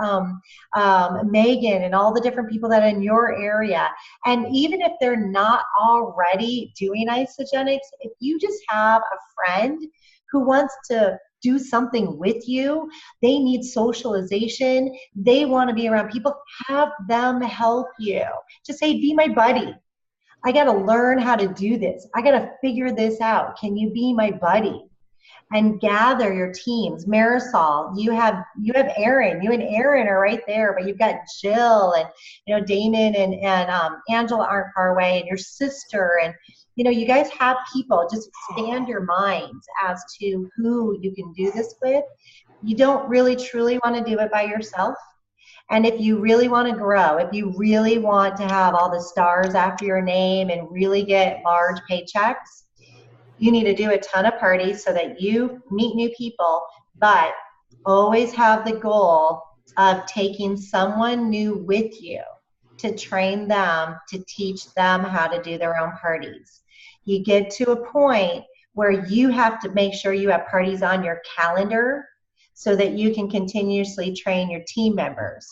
Megan and all the different people that are in your area. And even if they're not already doing Isogenics, if you just have a friend who wants to do something with you, they need socialization, they want to be around people, have them help you. Just say, be my buddy. I got to learn how to do this. I got to figure this out. Can you be my buddy? And gather your teams. Marisol, you have Aaron. You and Aaron are right there, but you've got Jill and, you know, Damon and Angela aren't far away, and your sister, and, you know, you guys have people. Just expand your minds as to who you can do this with. You don't really truly want to do it by yourself. And if you really want to grow, if you really want to have all the stars after your name and really get large paychecks, you need to do a ton of parties so that you meet new people, but always have the goal of taking someone new with you to train them, to teach them how to do their own parties. You get to a point where you have to make sure you have parties on your calendar so that you can continuously train your team members.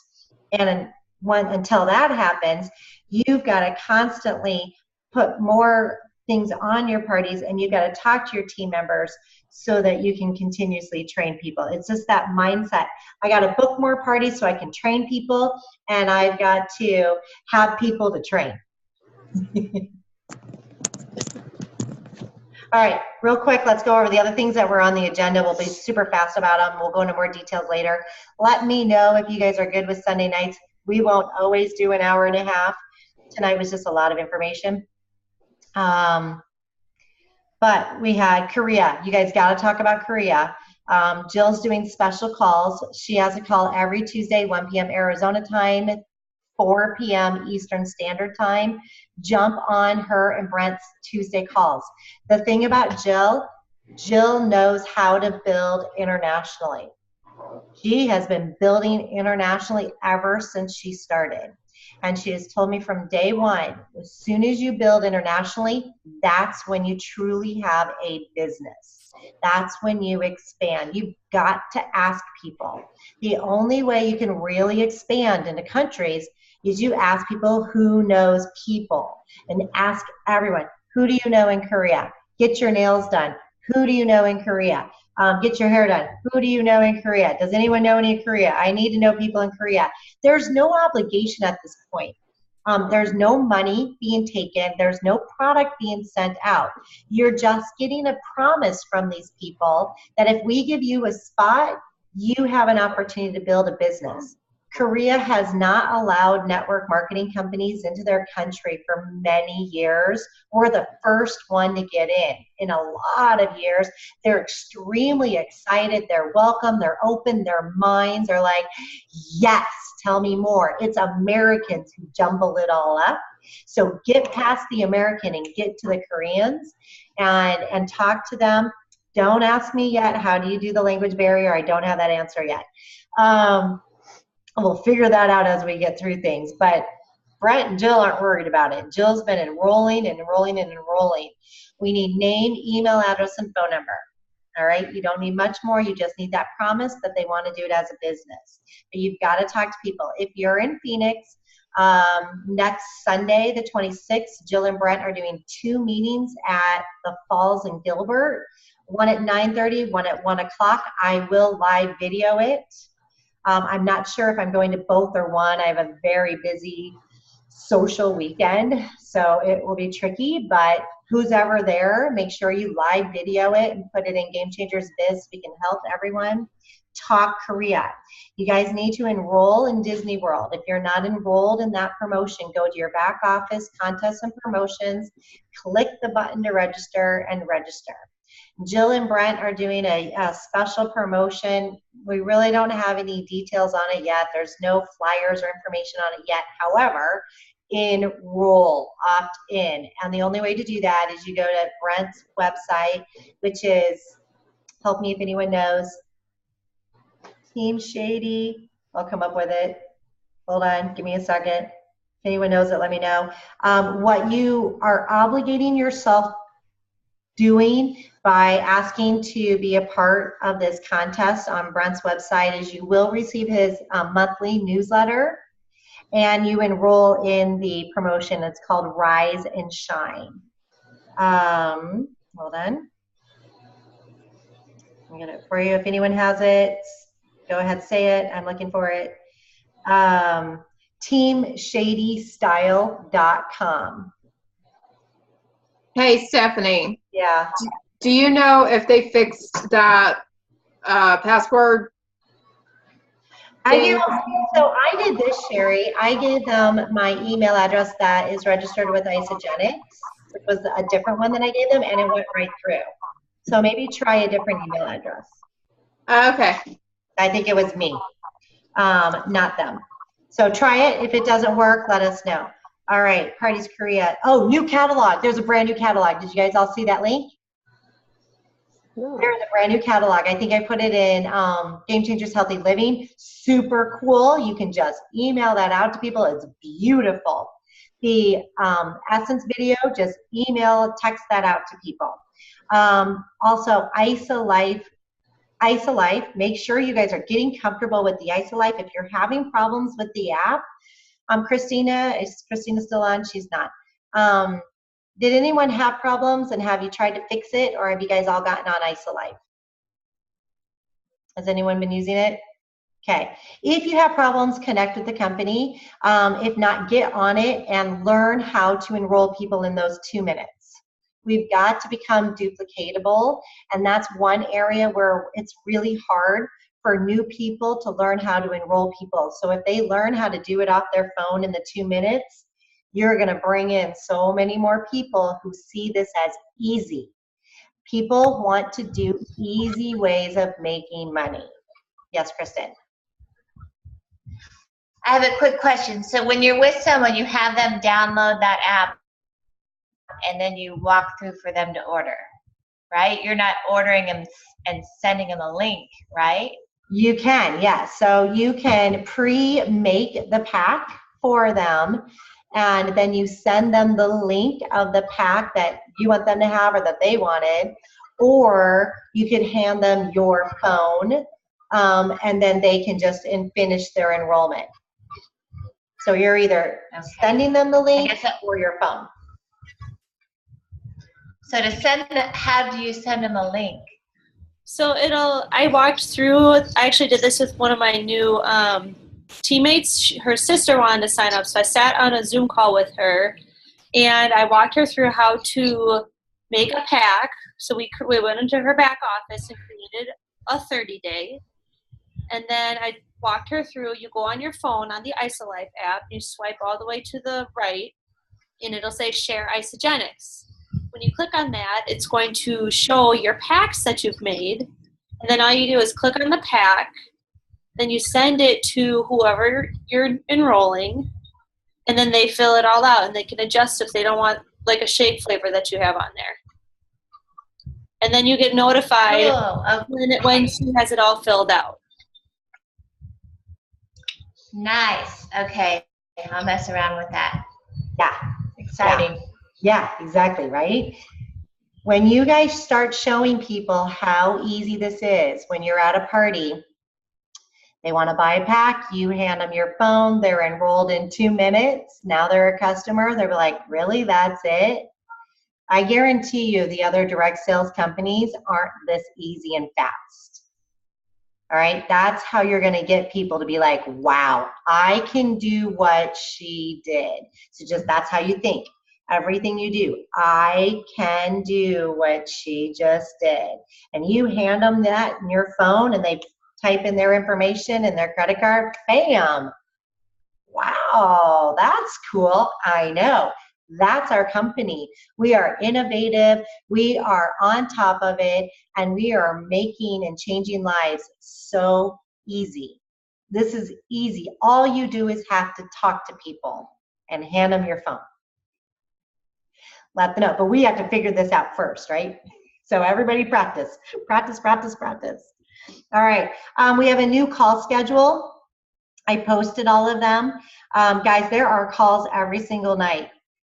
And until that happens, you've got to constantly put more things on your parties, and you've got to talk to your team members so that you can continuously train people. It's just that mindset. I got to book more parties so I can train people, and I've got to have people to train. All right, real quick, let's go over the other things that were on the agenda. We'll be super fast about them. We'll go into more details later. Let me know if you guys are good with Sunday nights. We won't always do an hour and a half. Tonight was just a lot of information. But we had Korea. You guys got to talk about Korea. Jill's doing special calls. She has a call every Tuesday, 1 p.m. Arizona time, 4 p.m. Eastern Standard Time. Jump on her and Brent's Tuesday calls. The thing about Jill knows how to build internationally. She has been building internationally ever since she started. And she has told me from day one, as soon as you build internationally, that's when you truly have a business. That's when you expand. You've got to ask people. The only way you can really expand into countries is you ask people who knows people, and ask everyone, who do you know in Korea? Get your nails done. Who do you know in Korea? Get your hair done. Who do you know in Korea? Does anyone know any in Korea? I need to know people in Korea. There's no obligation at this point. There's no money being taken. There's no product being sent out. You're just getting a promise from these people that if we give you a spot, you have an opportunity to build a business. Korea has not allowed network marketing companies into their country for many years. We're the first one to get in a lot of years. They're extremely excited. They're welcome. They're open. Their minds are like, yes, tell me more. It's Americans who jumble it all up. So get past the American and get to the Koreans and talk to them. Don't ask me yet, how do you do the language barrier? I don't have that answer yet. We'll figure that out as we get through things. But Brent and Jill aren't worried about it. Jill's been enrolling and enrolling and enrolling. We need name, email address, and phone number. All right, you don't need much more. You just need that promise that they want to do it as a business. But you've got to talk to people. If you're in Phoenix, next Sunday, the 26th, Jill and Brent are doing 2 meetings at the Falls in Gilbert. One at 9:30, one at 1 o'clock. I will live video it. I'm not sure if I'm going to both or one. I have a very busy social weekend, so it will be tricky, but who's ever there, make sure you live video it and put it in Game Changers Biz so we can help everyone. Talk Korea. You guys need to enroll in Disney World. If you're not enrolled in that promotion, go to your back office, contests and promotions, click the button to register and register. Jill and Brent are doing a special promotion. We really don't have any details on it yet. There's no flyers or information on it yet. However, enroll, opt in. And the only way to do that is you go to Brent's website, which is, help me if anyone knows, Team Shady. I'll come up with it. Hold on, give me a second. If anyone knows it, let me know. What you are obligating yourself doing by asking to be a part of this contest on Brent's website is you will receive his monthly newsletter, and you enroll in the promotion. It's called Rise and Shine. Hold on. I'm gonna for you. If anyone has it, go ahead, say it. I'm looking for it. TeamShadyStyle.com. Hey, Stephanie. Yeah. Do you know if they fixed that password? So I did this, Sherry. I gave them my email address that is registered with Isogenics. It was a different one that I gave them, and it went right through. So maybe try a different email address. Okay. I think it was me, not them. So try it. If it doesn't work, let us know. All right, Parties Korea. Oh, new catalog. There's a brand new catalog. Did you guys all see that link? No. There's a brand new catalog. I think I put it in Game Changers Healthy Living. Super cool. You can just email that out to people. It's beautiful. The Essence video, just email, text that out to people. Also, IsoLife. Make sure you guys are getting comfortable with the IsoLife. If you're having problems with the app, Christina, is Christina still on? She's not. Did anyone have problems, and have you tried to fix it, or have you guys all gotten on IsoLife? Has anyone been using it? Okay. If you have problems, connect with the company. If not, get on it and learn how to enroll people in those 2 minutes. We've got to become duplicatable, and that's one area where it's really hard for new people to learn how to enroll people. So if they learn how to do it off their phone in the 2 minutes, you're going to bring in so many more people who see this as easy. People want to do easy ways of making money. Yes, Kristen? I have a quick question. So when you're with someone, you have them download that app and then you walk through for them to order, right? You're not ordering them and sending them a link, right? You can, yes. So you can pre-make the pack for them, and then you send them the link of the pack that you want them to have or that they wanted, or you could hand them your phone, and then they can just finish their enrollment. So you're either sending them the link or your phone. So to send, how do you send them a link? So I walked through, I actually did this with one of my new teammates. Her sister wanted to sign up, so I sat on a Zoom call with her, and I walked her through how to make a pack. So we went into her back office and created a 30-day. And then I walked her through, you go on your phone on the IsoLife app, you swipe all the way to the right, and it'll say Share Isogenics. When you click on that, it's going to show your packs that you've made. And then all you do is click on the pack, then you send it to whoever you're enrolling, and then they fill it all out, and they can adjust if they don't want like a shake flavor that you have on there. And then you get notified when she has it all filled out. Nice. Okay. I'll mess around with that. Yeah. Exciting. Yeah, exactly, right? When you guys start showing people how easy this is, when you're at a party, they want to buy a pack, you hand them your phone, they're enrolled in 2 minutes, now they're a customer, they're like, really, that's it? I guarantee you the other direct sales companies aren't this easy and fast. All right, that's how you're going to get people to be like, wow, I can do what she did. So just that's how you think. Everything you do, I can do what she just did. And you hand them that in your phone and they type in their information and their credit card, bam. Wow, that's cool. I know. That's our company. We are innovative. We are on top of it. And we are making and changing lives so easy. This is easy. All you do is have to talk to people and hand them your phone. Let them know. But we have to figure this out first, right? So everybody practice. Practice, practice, practice. All right. We have a new call schedule. I posted all of them. Guys, there are calls every single night.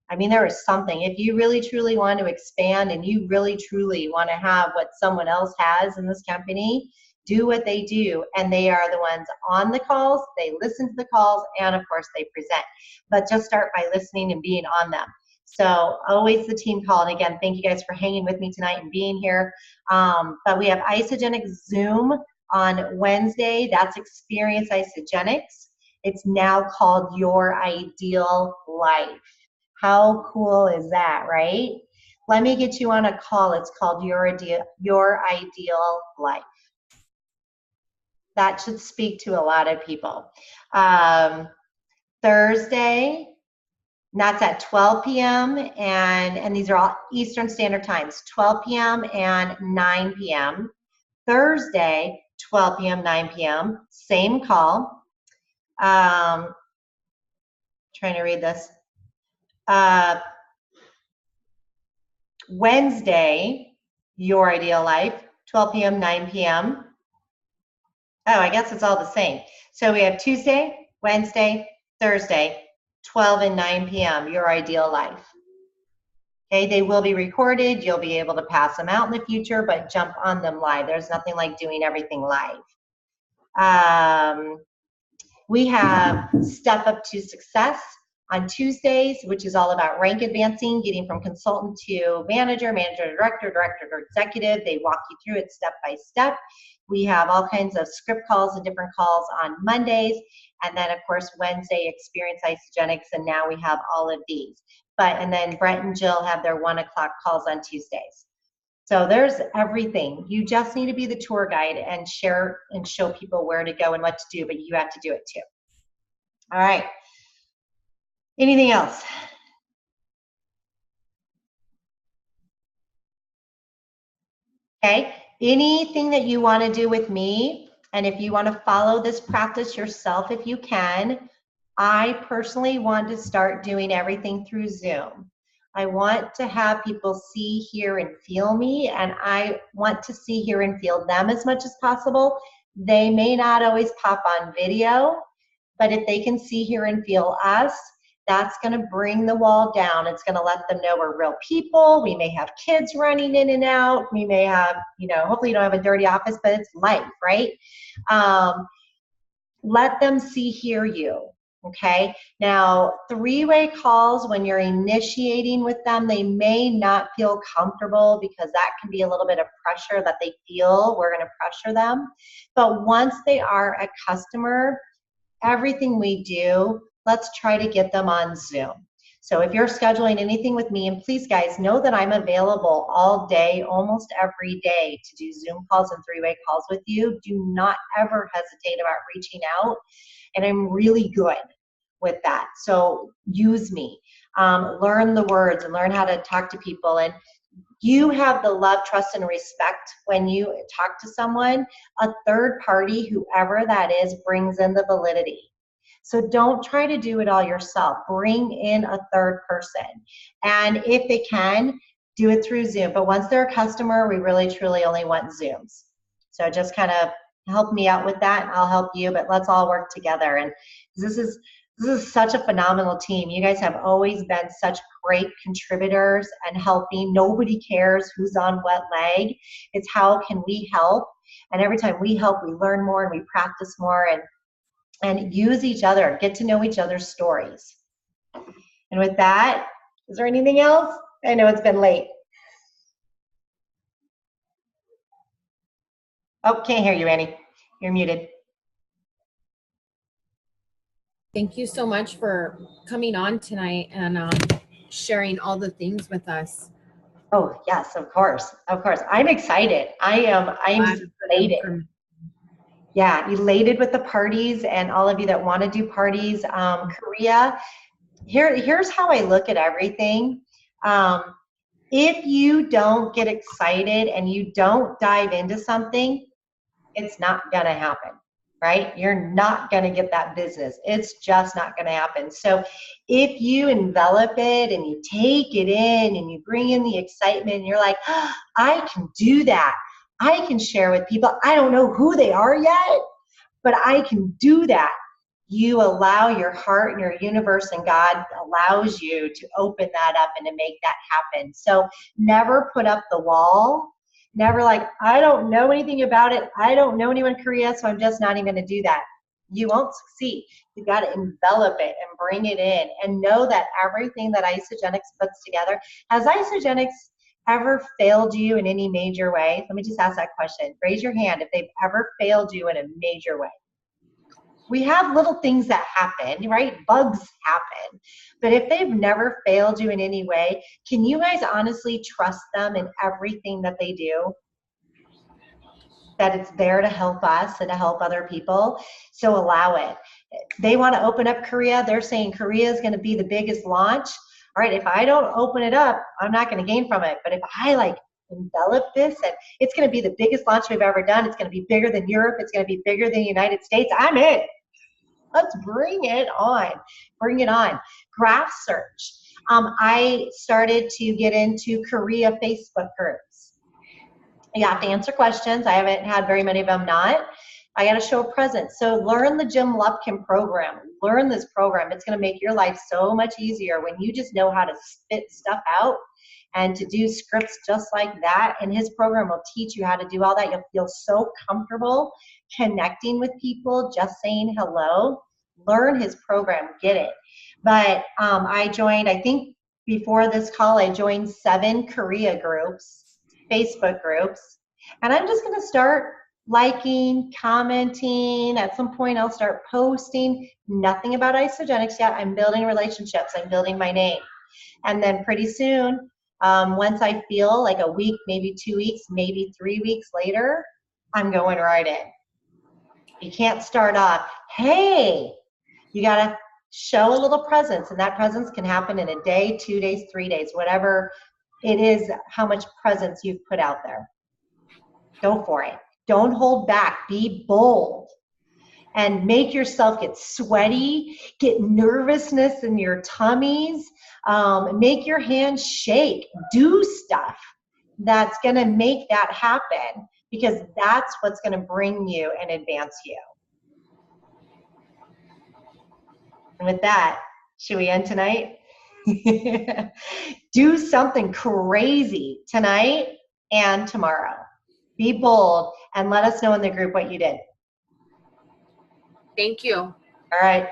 I mean, there is something. If you really truly want to expand and you really truly want to have what someone else has in this company, do what they do. And they are the ones on the calls. They listen to the calls and of course they present. But just start by listening and being on them. So always the team call. And again, thank you guys for hanging with me tonight and being here. But we have Isogenics Zoom on Wednesday. That's Experience Isogenics. It's now called Your Ideal Life. How cool is that, right? Let me get you on a call. It's called Your Ideal Life. That should speak to a lot of people. Thursday, that's at 12 p.m. and these are all Eastern Standard Times, 12 p.m. and 9 p.m. Thursday, 12 p.m., 9 p.m., same call. Trying to read this. Wednesday, Your Ideal Life, 12 p.m., 9 p.m. Oh, I guess it's all the same. So we have Tuesday, Wednesday, Thursday, 12 and 9 p.m., Your Ideal Life. Okay, they will be recorded. You'll be able to pass them out in the future, but jump on them live. There's nothing like doing everything live. We have Step Up to Success on Tuesdays, which is all about rank advancing, getting from consultant to manager, manager to director, director to executive. They walk you through it step by step. We have all kinds of script calls and different calls on Mondays. And then, of course, Wednesday, Experience Isogenics, and now we have all of these. And then Brett and Jill have their 1 o'clock calls on Tuesdays. So there's everything. You just need to be the tour guide and share and show people where to go and what to do, but you have to do it too. All right. Anything else? Okay. Anything that you want to do with me, and if you want to follow this practice yourself, if you can, I personally want to start doing everything through Zoom. I want to have people see, hear, and feel me, and I want to see, hear, and feel them as much as possible. They may not always pop on video, but if they can see, hear, and feel us, that's going to bring the wall down. It's going to let them know we're real people. We may have kids running in and out. We may have, hopefully you don't have a dirty office, but it's life, right? Let them see, hear you. Okay, now 3-way calls, when you're initiating with them, they may not feel comfortable because that can be a little bit of pressure that they feel. We're going to pressure them. But once they are a customer, everything we do, let's try to get them on Zoom. So if you're scheduling anything with me, and please guys, know that I'm available all day, almost every day, to do Zoom calls and 3-way calls with you. Do not ever hesitate about reaching out. And I'm really good with that. So use me. Learn the words and learn how to talk to people. And you have the love, trust, and respect when you talk to someone. A third party, whoever that is, brings in the validity. So don't try to do it all yourself. Bring in a third person. And if they can, do it through Zoom. But once they're a customer, we really, truly only want Zooms. So just kind of help me out with that, and I'll help you, but let's all work together. And this is such a phenomenal team. You guys have always been such great contributors and helping. Nobody cares who's on what leg. It's how can we help? And every time we help, we learn more and we practice more and use each other, get to know each other's stories. And with that, is there anything else? I know it's been late. Oh, can't hear you, Annie. You're muted. Thank you so much for coming on tonight and sharing all the things with us. Oh, yes, of course. Of course. I'm excited. I'm elated. Yeah, elated with the parties and all of you that want to do parties. Korea, here's how I look at everything. If you don't get excited and you don't dive into something, it's not going to happen, right? You're not going to get that business. It's just not going to happen. So if you envelop it and you take it in and you bring in the excitement, and you're like, oh, I can do that. I can share with people. I don't know who they are yet, but I can do that. You allow your heart and your universe, and God allows you to open that up and to make that happen. So never put up the wall. Never like, I don't know anything about it. I don't know anyone in Korea, so I'm just not even going to do that. You won't succeed. You've got to envelop it and bring it in and know that everything that Isogenics puts together. Has Isogenics ever failed you in any major way? Let me just ask that question. Raise your hand if they've ever failed you in a major way. We have little things that happen, right? Bugs happen. But if they've never failed you in any way, can you guys honestly trust them in everything that they do? That it's there to help us and to help other people. So allow it. They want to open up Korea. They're saying Korea is going to be the biggest launch. All right, if I don't open it up, I'm not going to gain from it. But if I like envelop this, and it's going to be the biggest launch we've ever done. It's going to be bigger than Europe. It's going to be bigger than the United States. I'm in. Let's bring it on. Bring it on. Graph search. I started to get into Korea Facebook groups. You have to answer questions. I haven't had very many of them not. I got to show a presence. So learn the Jim Lupkin program. Learn this program. It's going to make your life so much easier when you just know how to spit stuff out and to do scripts just like that. And his program will teach you how to do all that. You'll feel so comfortable connecting with people, just saying hello. Learn his program, get it. But I joined, I think before this call, I joined 7 Korea groups, Facebook groups. And I'm just going to start liking, commenting. At some point, I'll start posting. Nothing about Isogenics yet. I'm building relationships. I'm building my name. And then pretty soon, once I feel like a week, maybe 2 weeks, maybe 3 weeks later, I'm going right in. You can't start off, hey, you got to show a little presence, and that presence can happen in a day, 2 days, 3 days, whatever it is, how much presence you've put out there. Go for it. Don't hold back. Be bold. And make yourself get sweaty, get nervousness in your tummies, make your hands shake. Do stuff that's going to make that happen, because that's what's going to bring you and advance you. And with that, should we end tonight? Do something crazy tonight and tomorrow. Be bold and let us know in the group what you did. Thank you. All right.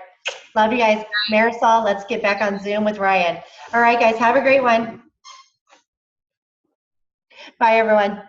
Love you guys. Marisol, let's get back on Zoom with Ryan. All right, guys, have a great one. Bye, everyone.